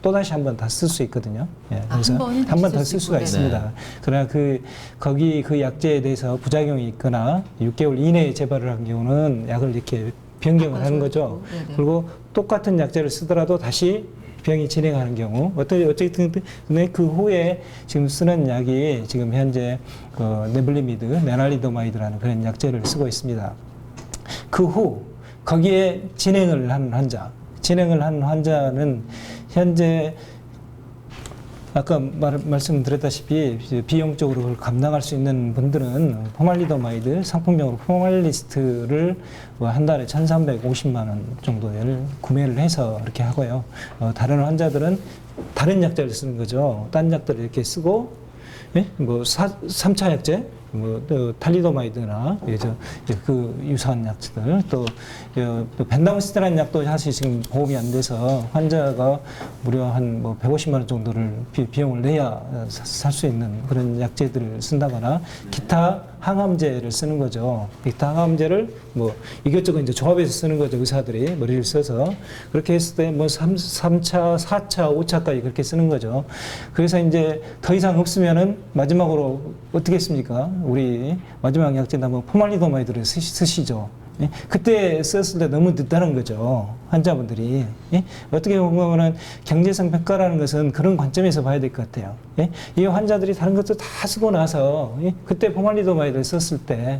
또다시 한 번 다 쓸 수 있거든요. 그래서 한 번 더 쓸 수가 있습니다. 그러나 거기 그 약제에 대해서 부작용이 있거나 6개월 이내에 재발을 한 경우는 약을 이렇게 변경을 하는 거죠. 그리고 똑같은 약제를 쓰더라도 다시 병이 진행하는 경우, 어쨌든 그 후에 지금 쓰는 약이 지금 현재 네블리미드, 레날리도마이드라는 그런 약제를 쓰고 있습니다. 그 후 거기에 진행을 한 환자는 현재 아까 말씀드렸다시피 비용적으로 그걸 감당할 수 있는 분들은 포말리도마이드 상품명으로 포말리스트를 한 달에 1,350만 원 정도를 구매를 해서 이렇게 하고요. 다른 환자들은 다른 약제를 쓰는 거죠. 딴 약들을 이렇게 쓰고, 뭐 3차 약제, 또 탈리도마이드나 그 유사한 약들, 또 벤다무스트라는 약도 사실 지금 보험이 안 돼서 환자가 무려 한 150만 원 정도를 비용을 내야 살 수 있는 그런 약제들을 쓴다거나 기타 항암제를 쓰는 거죠. 기타 항암제를 이것저것 이제 조합해서 쓰는 거죠. 의사들이 머리를 써서 그렇게 했을 때 3차, 4차, 5차까지 그렇게 쓰는 거죠. 그래서 이제 더 이상 없으면은 마지막으로 어떻게 했습니까? 우리 마지막 약제는 한번 포말리도마이드를 쓰시죠. 그때 썼을 때 너무 늦다는 거죠. 환자분들이. 어떻게 보면은 경제성 평가라는 것은 그런 관점에서 봐야 될 것 같아요. 이 환자들이 다른 것도 다 쓰고 나서 그때 포말리도마이드를 썼을 때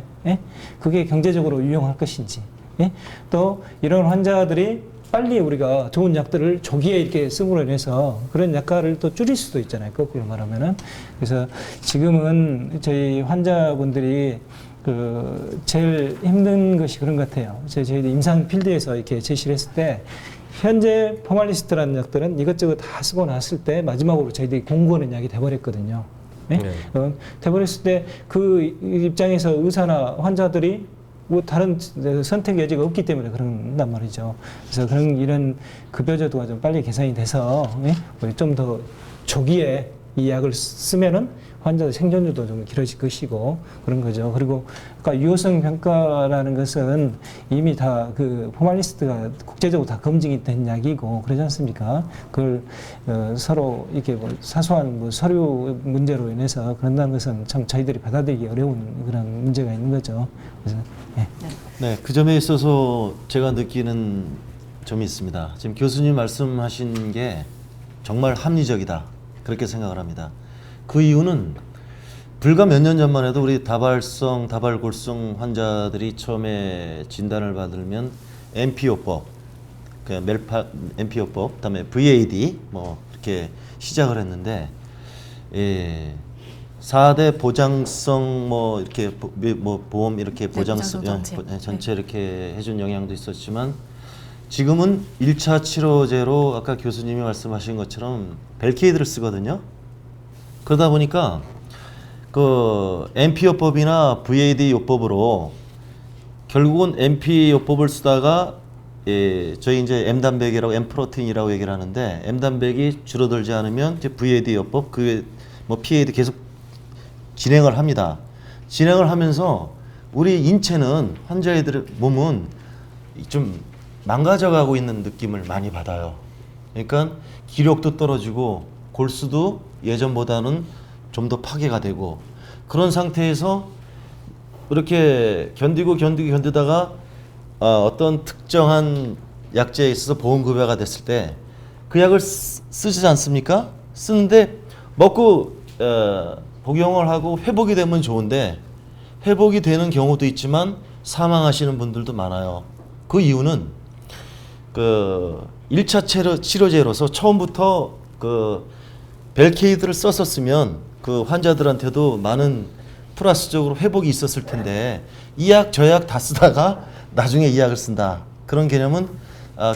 그게 경제적으로 유용할 것인지, 또 이런 환자들이 빨리 우리가 좋은 약들을 조기에 이렇게 쓰므로 인해서 그런 약가를 또 줄일 수도 있잖아요. 거꾸로 말하면은. 그래서 지금은 저희 환자분들이 제일 힘든 것이 그런 것 같아요. 저희들 임상 필드에서 이렇게 제시를 했을 때 현재 포말리스트라는 약들은 이것저것 다 쓰고 났을 때 마지막으로 저희들이 공구하는 약이 돼버렸거든요. 돼버렸을 때 그 입장에서 의사나 환자들이 다른 선택 여지가 없기 때문에 그런단 말이죠. 그래서 이런 급여제도가 좀 빨리 개선이 돼서 좀 더 조기에 이 약을 쓰면은 환자의 생존율도 좀 길어질 것이고 그런 거죠. 그리고 아까 유효성 평가라는 것은 이미 다 그 포말리스트가 국제적으로 다 검증이 된 약이고 그러지 않습니까? 그걸 서로 이렇게 사소한 서류 문제로 인해서 그런다는 것은 참 저희들이 받아들이기 어려운 그런 문제가 있는 거죠. 그래서 네, 그 점에 있어서 제가 느끼는 점이 있습니다. 지금 교수님 말씀하신 게 정말 합리적이다. 그렇게 생각을 합니다. 그 이유는 불과 몇 년 전만 해도 우리 다발성, 다발골성 환자들이 처음에 진단을 받으면 MPO법, MPO법, 그다음에 VAD 이렇게 시작을 했는데 4대 보장성 이렇게 보험 이렇게 보장성 전체 이렇게 해준 영향도 있었지만 지금은 1차 치료제로 아까 교수님이 말씀하신 것처럼 벨케이드를 쓰거든요. 그러다 보니까 그 MP요법이나 VAD 요법으로 결국은 MP 요법을 쓰다가 저희 이제 M단백이라고 M프로틴이라고 얘기를 하는데 M단백이 줄어들지 않으면 이제 VAD 요법 그게 PAD 계속 진행을 합니다. 진행을 하면서 우리 인체는 환자애들의 몸은 좀 망가져가고 있는 느낌을 많이 받아요. 그러니까 기력도 떨어지고 골수도 예전보다는 좀 더 파괴가 되고 그런 상태에서 이렇게 견디다가 어떤 특정한 약제에 있어서 보험급여가 됐을 때 그 약을 쓰지 않습니까? 쓰는데 먹고 복용을 하고 회복이 되면 좋은데 회복이 되는 경우도 있지만 사망하시는 분들도 많아요. 그 이유는 그 1차 치료제로서 처음부터 그 벨케이드를 썼었으면 그 환자들한테도 많은 플러스적으로 회복이 있었을 텐데 이 약 저 약 다 쓰다가 나중에 이 약을 쓴다. 그런 개념은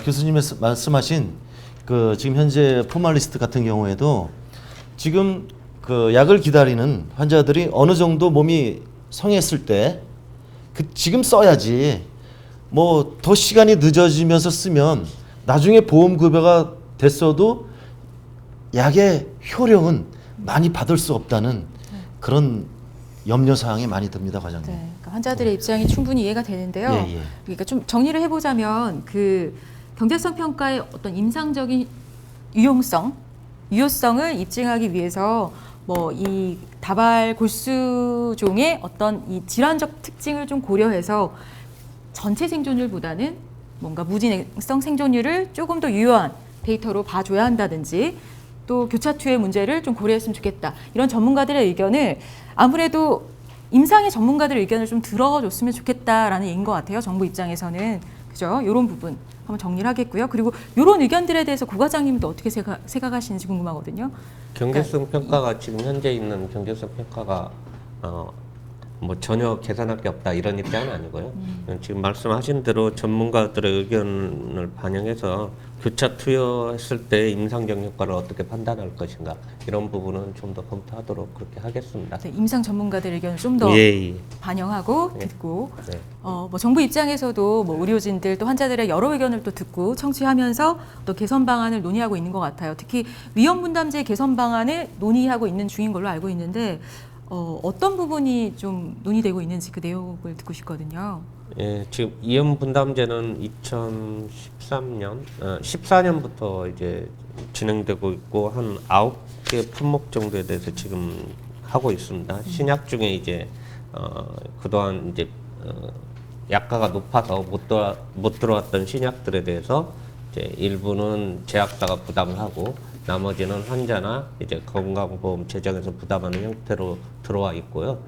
교수님이 말씀하신 그 지금 현재 포말리스트 같은 경우에도 지금 그 약을 기다리는 환자들이 어느 정도 몸이 성했을 때 지금 써야지 뭐 더 시간이 늦어지면서 쓰면 나중에 보험급여가 됐어도 약의 효력은 많이 받을 수 없다는 그런 염려사항이 많이 듭니다, 과장님. 네, 그러니까 환자들의 입장이 충분히 이해가 되는데요. 예, 예. 그러니까 좀 정리를 해보자면 그 경제성 평가의 어떤 임상적인 유효성을 입증하기 위해서 뭐 이 다발 골수종의 어떤 이 질환적 특징을 좀 고려해서 전체 생존율보다는 뭔가 무진행성 생존율을 조금 더 유효한 데이터로 봐줘야 한다든지 또 교차 투여 문제를 좀 고려했으면 좋겠다. 이런 전문가들의 의견을 아무래도 임상의 전문가들의 의견을 좀 들어줬으면 좋겠다라는 얘기인 것 같아요. 정부 입장에서는. 그죠? 이런 부분 한번 정리를 하겠고요. 그리고 이런 의견들에 대해서 고 과장님도 어떻게 생각하시는지 궁금하거든요. 경제성 평가가 지금 현재 있는 경제성 평가가 뭐 전혀 계산할 게 없다 이런 입장은 아니고요. 지금 말씀하신 대로 전문가들의 의견을 반영해서 교차 투여했을 때 임상적 효과를 어떻게 판단할 것인가 이런 부분은 좀 더 검토하도록 그렇게 하겠습니다. 네, 임상 전문가들의 의견을 좀 더 예. 반영하고 네. 듣고 네. 뭐 정부 입장에서도 뭐 의료진들 또 환자들의 여러 의견을 또 듣고 청취하면서 또 개선 방안을 논의하고 있는 것 같아요. 특히 위험 분담제 개선 방안을 논의하고 있는 중인 걸로 알고 있는데 어떤 부분이 좀 논의되고 있는지 그 내용을 듣고 싶거든요. 예, 지금 이염 분담제는 2013년, 14년부터 이제 진행되고 있고 한 9개 품목 정도에 대해서 지금 하고 있습니다. 신약 중에 이제 그동안 이제 약가가 높아서 못 들어왔던 신약들에 대해서 이제 일부는 제약사가 부담을 하고 나머지는 환자나 이제 건강보험 재정에서 부담하는 형태로 들어와 있고요.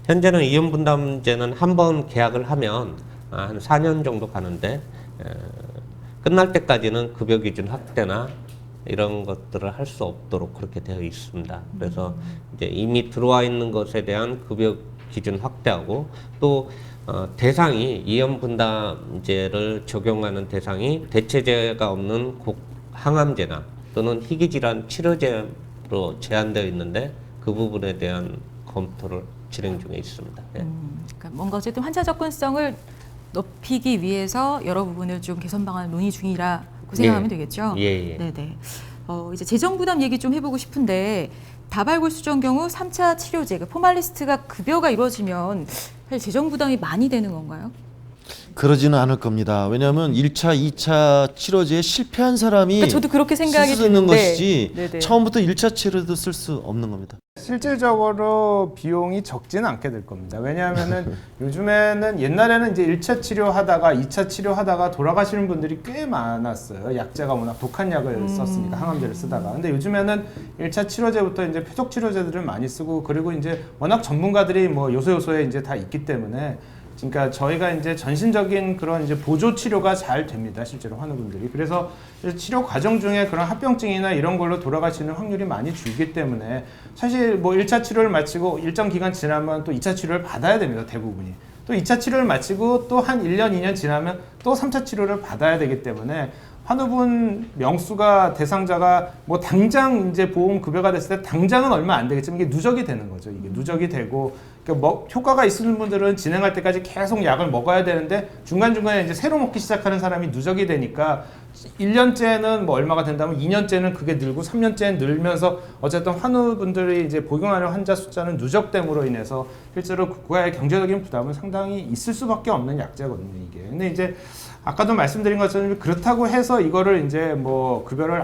현재는 이용 분담제는 한 번 계약을 하면 한 4년 정도 가는데 끝날 때까지는 급여 기준 확대나 이런 것들을 할 수 없도록 그렇게 되어 있습니다. 그래서 이제 이미 들어와 있는 것에 대한 급여 기준 확대하고 또 대상이 이염 분담제를 적용하는 대상이 대체제가 없는 항암제나 또는 희귀질환 치료제로 제한되어 있는데 그 부분에 대한 검토를 진행 중에 있습니다. 네. 그러니까 뭔가 어쨌든 환자 접근성을 높이기 위해서 여러 부분을 좀 개선 방안을 논의 중이라고 생각하면 되겠죠. 예. 네네. 이제 재정 부담 얘기 좀 해보고 싶은데 다발골수종 경우 3차 치료제, 포말리스트가 급여가 이루어지면 사실 재정 부담이 많이 되는 건가요? 그러지는 않을 겁니다. 왜냐하면 1차, 2차 치료제에 실패한 사람이 그러니까 저도 그렇게 생각이 쓰는 드는데 것이지 네네. 처음부터 1차 치료도 쓸 수 없는 겁니다. 실질적으로 비용이 적지는 않게 될 겁니다. 왜냐하면은 요즘에는 옛날에는 이제 1차 치료하다가 2차 치료하다가 돌아가시는 분들이 꽤 많았어요. 약제가 워낙 독한 약을 썼으니까 항암제를 쓰다가. 근데 요즘에는 1차 치료제부터 이제 표적 치료제들을 많이 쓰고 그리고 이제 워낙 전문가들이 뭐 요소요소에 이제 다 있기 때문에 그러니까 저희가 이제 전신적인 그런 이제 보조 치료가 잘 됩니다. 실제로 환우분들이. 그래서 치료 과정 중에 그런 합병증이나 이런 걸로 돌아가시는 확률이 많이 줄기 때문에 사실 뭐 1차 치료를 마치고 일정 기간 지나면 또 2차 치료를 받아야 됩니다. 대부분이. 또 2차 치료를 마치고 또 한 1년, 2년 지나면 또 3차 치료를 받아야 되기 때문에 환우분 명수가 대상자가 뭐 당장 이제 보험 급여가 됐을 때 당장은 얼마 안 되겠지만 이게 누적이 되는 거죠. 이게 누적이 되고 그러니까 뭐 효과가 있으신 분들은 진행할 때까지 계속 약을 먹어야 되는데 중간중간에 이제 새로 먹기 시작하는 사람이 누적이 되니까 1년째는 뭐 얼마가 된다면 2년째는 그게 늘고 3년째는 늘면서 어쨌든 환우분들이 이제 복용하는 환자 숫자는 누적됨으로 인해서 실제로 국가의 경제적인 부담은 상당히 있을 수밖에 없는 약제거든요, 이게. 근데 이제 아까도 말씀드린 것처럼 그렇다고 해서 이거를 이제 뭐 급여를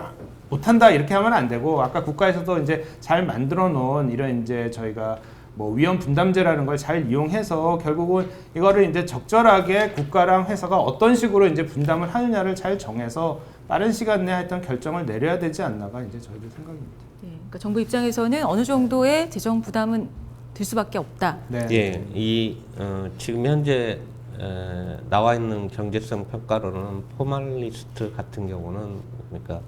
못한다 이렇게 하면 안 되고 아까 국가에서도 이제 잘 만들어 놓은 이런 이제 저희가 뭐 위험 분담제라는 걸 잘 이용해서 결국은 이거를 이제 적절하게 국가랑 회사가 어떤 식으로 이제 분담을 하느냐를 잘 정해서 빠른 시간 내에 하여튼 결정을 내려야 되지 않나가 이제 저희들 생각입니다. 네, 그러니까 정부 입장에서는 어느 정도의 재정 부담은 들 수밖에 없다. 네. 예, 지금 현재 나와 있는 경제성 평가로는 포멀리스트 같은 경우는 그러니까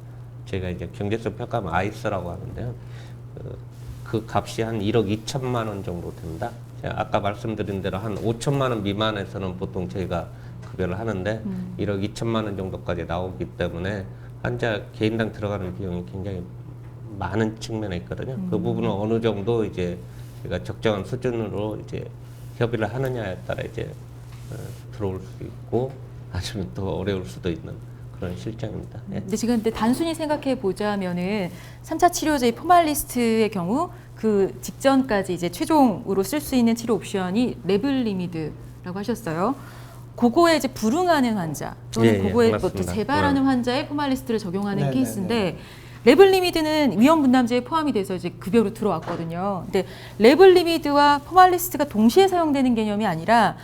제가 이제 경제성 평가하면 아이스라고 하는데요. 그 값이 한 1억 2천만 원 정도 된다. 제가 아까 말씀드린 대로 한 5천만 원 미만에서는 보통 저희가 급여를 하는데 1억 2천만 원 정도까지 나오기 때문에 환자 개인당 들어가는 비용이 굉장히 많은 측면에 있거든요. 그 부분은 어느 정도 이제 저희가 적정한 수준으로 이제 협의를 하느냐에 따라 이제 들어올 수 있고 아니면 또 어려울 수도 있는 그런 실정입니다. 예. 근데 지금 단순히 생각해 보자면은 3차 치료제 포말리스트의 경우 그 직전까지 이제 최종으로 쓸 수 있는 치료 옵션이 레블리미드라고 하셨어요. 그거에 이제 불응하는 환자 또는 예, 그거에 또 맞습니다. 재발하는 환자에 포말리스트를 적용하는 네, 케이스인데 레블리미드는 위험 분담제에 포함이 돼서 이제 급여로 들어왔거든요. 근데 레블리미드와 포말리스트가 동시에 사용되는 개념이 아니라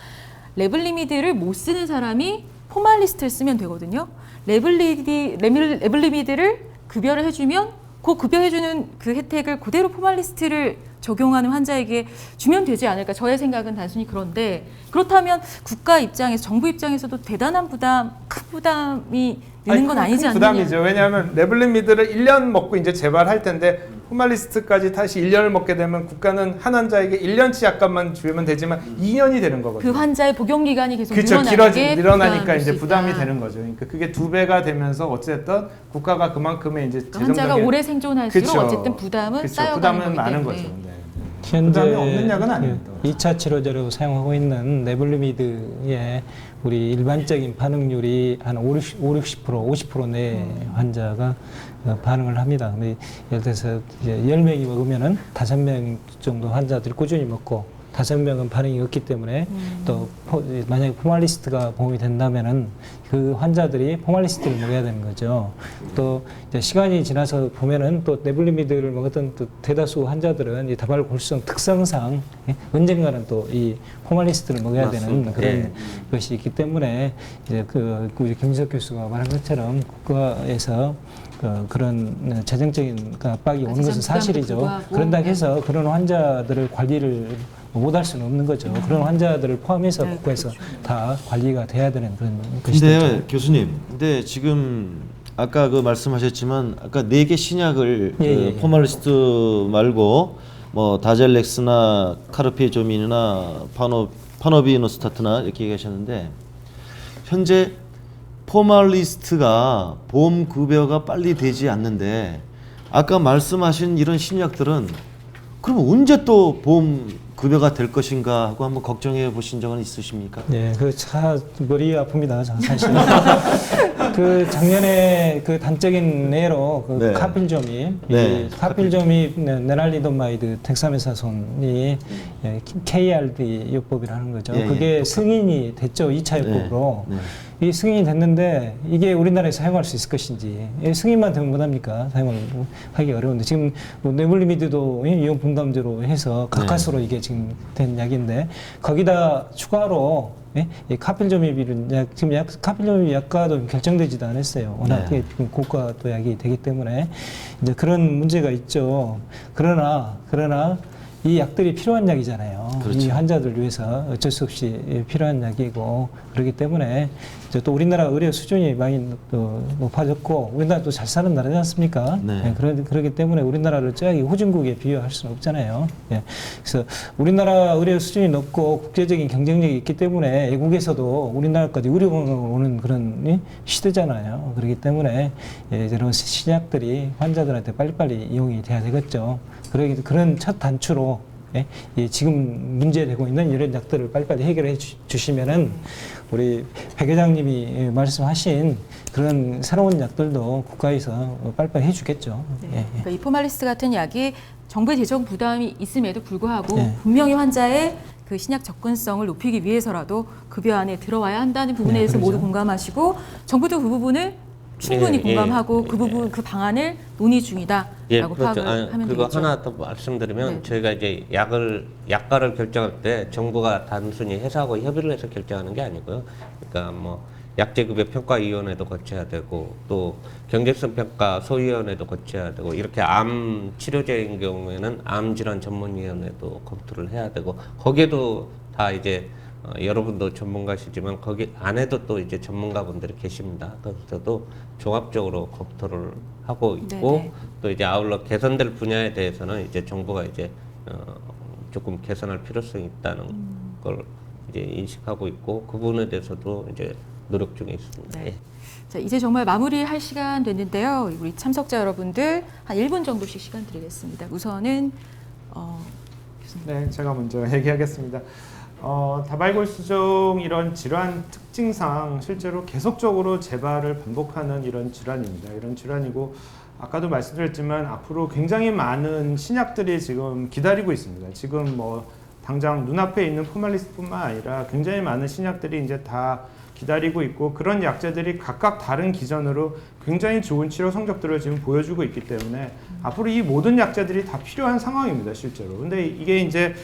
레블리미드를 못 쓰는 사람이 포말리스트를 쓰면 되거든요. 레블리미드를 급여를 해주면 그 급여해주는 그 혜택을 그대로 포말리스트를 적용하는 환자에게 주면 되지 않을까. 저의 생각은 단순히 그런데 그렇다면 국가 입장에서 정부 입장에서도 대단한 부담, 큰 부담이 있는 건 아니지 않느냐. 부담이죠. 왜냐하면 레블리미드를 1년 먹고 이제 재발할 텐데 포말리스트까지 다시 1년을 먹게 되면 국가는 한 환자에게 1년치 약값만 주면 되지만 2년이 되는 거거든요. 그 환자의 복용 기간이 계속 그렇죠. 늘어나게 늘어나니까 이제 수 부담이 있다. 되는 거죠. 그러니까 그게 2배가 되면서 어쨌든 국가가 그만큼의 이제 그러니까 환자가 오래 생존할수록 그쵸. 어쨌든 부담은 그쵸. 쌓여가는 부담은 거기 많은 때문에. 거죠. 네. 현재 부담이 없는 약은 아닙니다. 2차 치료제로 사용하고 있는 레블리미드의 우리 일반적인 반응률이 한 50% 50% 내 환자가 반응을 합니다. 근데 예를 들어서 이제 10명이 먹으면은 5명 정도 환자들이 꾸준히 먹고 5명은 반응이 없기 때문에 또 만약에 포말리스트가 보험이 된다면은 그 환자들이 포말리스트를 먹어야 되는 거죠. 또 이제 시간이 지나서 보면은 또 레블리미드를 먹었던 또 대다수 환자들은 이 다발골수성 특성상 언젠가는 또 이 포말리스트를 먹어야 되는 그런 것이 있기 때문에 이제 우리 김민석 교수가 말한 것처럼 국가에서 그런 재정적인 압박이 오는 것은 사실이죠. 그런다 해서 그런 환자들을 관리를 못할 수는 없는 거죠. 그런 환자들을 포함해서 국가에서 다 관리가 돼야 되는 그런 것이죠. 근데 교수님, 근데 지금 아까 그 말씀하셨지만 아까 4개 신약을 그 포말리스트 말고 뭐 다젤렉스나 카르페조민이나 파노비노스타트나 이렇게 얘기하셨는데 현재 포말리스트가 보험 급여가 빨리 되지 않는데 아까 말씀하신 이런 신약들은 그럼 언제 또 보험 급여가 될 것인가 하고 한번 걱정해 보신 적은 있으십니까? 네, 머리 아픕니다, 사실. 그 작년에 그 단적인 예로 그 카필조미, 카필조미 네랄리도마이드 텍사메사손이 KRD 요법이라는 거죠. 그게 승인이 됐죠, 2차 요법으로. 이 승인이 됐는데 이게 우리나라에서 사용할 수 있을 것인지 승인만 되면 못합니까? 사용하기 어려운데 지금 레블리미드도 위험 분담제로 해서 가까스로 이게 지금 된 약인데 거기다 추가로 이 카필조미비는 지금 카필조미 약가도 결정되지도 않았어요. 워낙 고가 또 약이 되기 때문에 이제 그런 문제가 있죠. 그러나 이 약들이 필요한 약이잖아요. 그렇죠. 이 환자들 위해서 어쩔 수 없이 필요한 약이고 그렇기 때문에 이제 또 우리나라 의료 수준이 많이 또 높아졌고 우리나라도 잘 사는 나라지 않습니까? 그러기 때문에 우리나라를 저기 후진국에 비교할 수는 없잖아요. 그래서 우리나라 의료 수준이 높고 국제적인 경쟁력이 있기 때문에 외국에서도 우리나라까지 의료공을 오는 그런 시대잖아요. 그렇기 때문에 이런 신약들이 환자들한테 빨리빨리 이용이 돼야 되겠죠. 그런 첫 단추로 지금 문제되고 있는 이런 약들을 빨리빨리 해결해 주시면은 우리 백 회장님이 말씀하신 그런 새로운 약들도 국가에서 빨리빨리 해주겠죠. 그러니까 이 포말리스트 같은 약이 정부의 재정 부담이 있음에도 불구하고 분명히 환자의 그 신약 접근성을 높이기 위해서라도 급여 안에 들어와야 한다는 부분에 대해서 그렇죠. 모두 공감하시고 정부도 그 부분을 충분히 공감하고 그 부분 그 방안을 논의 중이다라고 파악을 하면 그리고 되겠죠. 하나 더 말씀드리면 네. 저희가 이제 약가를 결정할 때 정부가 단순히 회사하고 협의를 해서 결정하는 게 아니고요. 그러니까 뭐 약제급여 평가위원회도 거쳐야 되고 또 경제성 평가 소위원회도 거쳐야 되고 이렇게 암 치료제인 경우에는 암 질환 전문위원회도 검토를 해야 되고 거기에도 다 이제 여러분도 전문가시지만 거기 안에도 또 이제 전문가분들이 계십니다. 그래서도 종합적으로 검토를 하고 있고 네네. 또 이제 아울러 개선될 분야에 대해서는 이제 정부가 이제 조금 개선할 필요성이 있다는 걸 이제 인식하고 있고 그 부분에 대해서도 이제 노력 중에 있습니다. 네. 예. 자, 이제 정말 마무리할 시간 됐는데요. 우리 참석자 여러분들 한 1분 정도씩 시간 드리겠습니다. 우선은 교수님. 네, 제가 먼저 얘기하겠습니다. 다발골수종 이런 질환 특징상 실제로 계속적으로 재발을 반복하는 이런 질환입니다. 이런 질환이고 아까도 말씀드렸지만 앞으로 굉장히 많은 신약들이 지금 기다리고 있습니다. 지금 뭐 당장 눈앞에 있는 포말리스뿐만 아니라 굉장히 많은 신약들이 이제 다 기다리고 있고 그런 약제들이 각각 다른 기전으로 굉장히 좋은 치료 성적들을 지금 보여주고 있기 때문에 앞으로 이 모든 약제들이 다 필요한 상황입니다, 실제로. 근데 이게 이제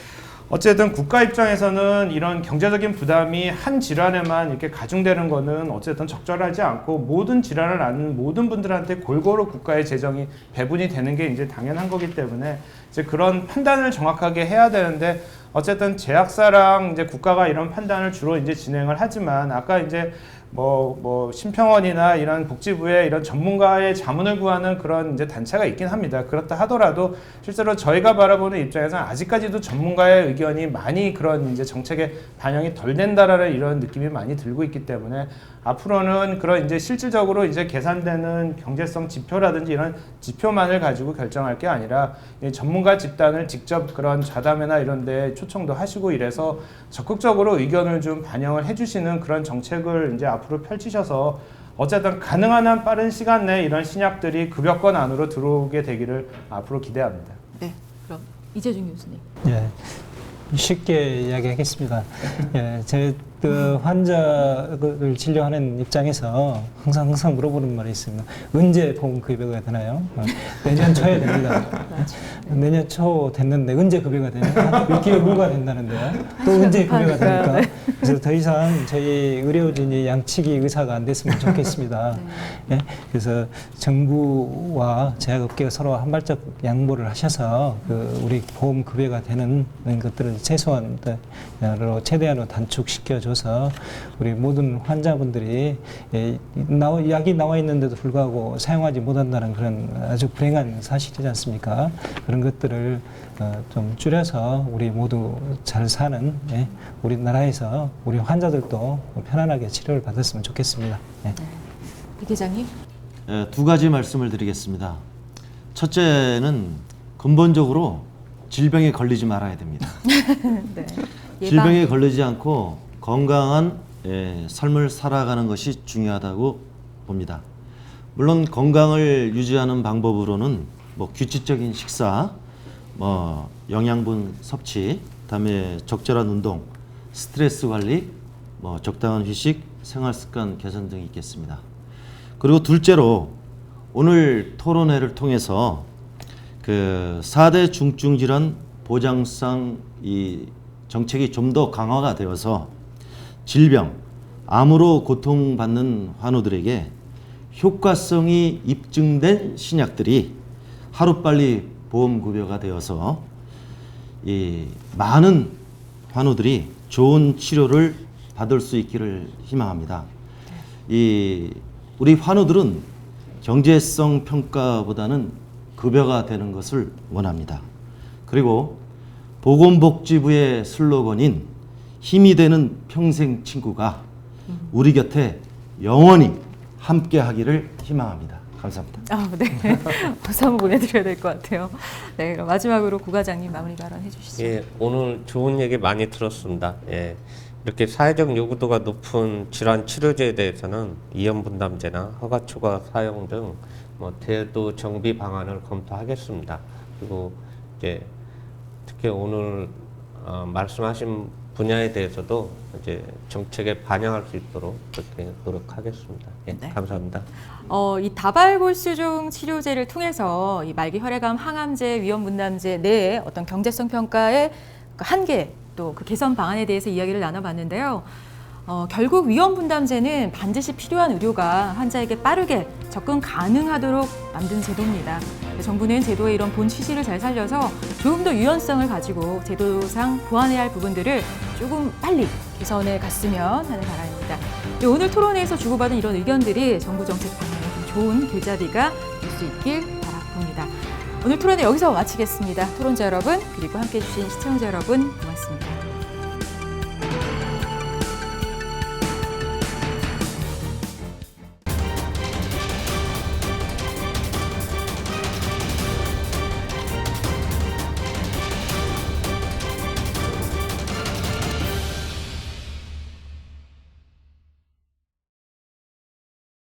어쨌든 국가 입장에서는 이런 경제적인 부담이 한 질환에만 이렇게 가중되는 거는 어쨌든 적절하지 않고 모든 질환을 앓는 모든 분들한테 골고루 국가의 재정이 배분이 되는 게 이제 당연한 거기 때문에 이제 그런 판단을 정확하게 해야 되는데 어쨌든 제약사랑 이제 국가가 이런 판단을 주로 이제 진행을 하지만 아까 이제 뭐 심평원이나 이런 복지부의 이런 전문가의 자문을 구하는 그런 이제 단체가 있긴 합니다. 그렇다 하더라도 실제로 저희가 바라보는 입장에서는 아직까지도 전문가의 의견이 많이 그런 이제 정책에 반영이 덜 된다라는 이런 느낌이 많이 들고 있기 때문에 앞으로는 그런 이제 실질적으로 이제 계산되는 경제성 지표라든지 이런 지표만을 가지고 결정할 게 아니라 전문가 집단을 직접 그런 좌담회나 이런 데 초청도 하시고 이래서 적극적으로 의견을 좀 반영을 해주시는 그런 정책을 이제 앞으로 펼치셔서 어쨌든 가능한 한 빠른 시간 내에 이런 신약들이 급여권 안으로 들어오게 되기를 앞으로 기대합니다. 네, 그럼 이재준 교수님. 예, 쉽게 이야기하겠습니다. 예, 제 그 환자를 진료하는 입장에서 항상 물어보는 말이 있습니다. 언제 보험급여가 되나요? 내년 초에 됩니다. 내년 초 됐는데 언제 급여가 되냐? 6개월 후가 된다는데요. 또 언제 급여가 됩니까? 그래서 더 이상 저희 의료진이 양치기 의사가 안 됐으면 좋겠습니다. 예? 그래서 정부와 제약업계가 서로 한 발짝 양보를 하셔서 그 우리 보험급여가 되는 것들을 최소한으로 최대한으로 단축시켜줘서 우리 모든 환자분들이 약이 나와 있는데도 불구하고 사용하지 못한다는 그런 아주 불행한 사실이지 않습니까? 그런 것들을 좀 줄여서 우리 모두 잘 사는 우리나라에서 우리 환자들도 편안하게 치료를 받았으면 좋겠습니다. 이 기자님. 두 가지 말씀을 드리겠습니다. 첫째는 근본적으로 질병에 걸리지 말아야 됩니다. 네. 질병에 걸리지 않고 건강한 삶을 살아가는 것이 중요하다고 봅니다. 물론 건강을 유지하는 방법으로는 뭐 규칙적인 식사, 뭐 영양분 섭취, 그다음에 적절한 운동, 스트레스 관리, 뭐 적당한 휴식, 생활 습관 개선 등이 있겠습니다. 그리고 둘째로 오늘 토론회를 통해서 그 4대 중증 질환 보장상 이 정책이 좀 더 강화가 되어서 질병, 암으로 고통받는 환우들에게 효과성이 입증된 신약들이 하루빨리 보험급여가 되어서 이 많은 환우들이 좋은 치료를 받을 수 있기를 희망합니다. 이 우리 환우들은 경제성 평가보다는 급여가 되는 것을 원합니다. 그리고 보건복지부의 슬로건인 힘이 되는 평생 친구가 우리 곁에 영원히 함께 하기를 희망합니다. 감사합니다. 네. 박수 한번 보내드려야 될 것 같아요. 네, 그럼 마지막으로 구 과장님 마무리 발언 해주시죠. 예, 오늘 좋은 얘기 많이 들었습니다. 예, 이렇게 사회적 요구도가 높은 질환 치료제에 대해서는 이연분담제나 허가초과 사용 등 뭐 제도 정비 방안을 검토하겠습니다. 그리고 이제 특히 오늘 말씀하신 분야에 대해서도 이제 정책에 반영할 수 있도록 그렇게 노력하겠습니다. 예, 네. 감사합니다. 이 다발골수종 치료제를 통해서 이 말기 혈액암, 항암제, 위험분담제 내의 어떤 경제성 평가의 그 한계 또 그 개선 방안에 대해서 이야기를 나눠봤는데요. 결국 위험분담제는 반드시 필요한 의료가 환자에게 빠르게 접근 가능하도록 만든 제도입니다. 정부는 제도의 이런 본 취지를 잘 살려서 조금 더 유연성을 가지고 제도상 보완해야 할 부분들을 조금 빨리 개선해 갔으면 하는 바람입니다. 오늘 토론회에서 주고받은 이런 의견들이 정부 정책 방향에 좀 좋은 길잡이가 될 수 있길 바라봅니다. 오늘 토론회 여기서 마치겠습니다. 토론자 여러분 그리고 함께해 주신 시청자 여러분 고맙습니다.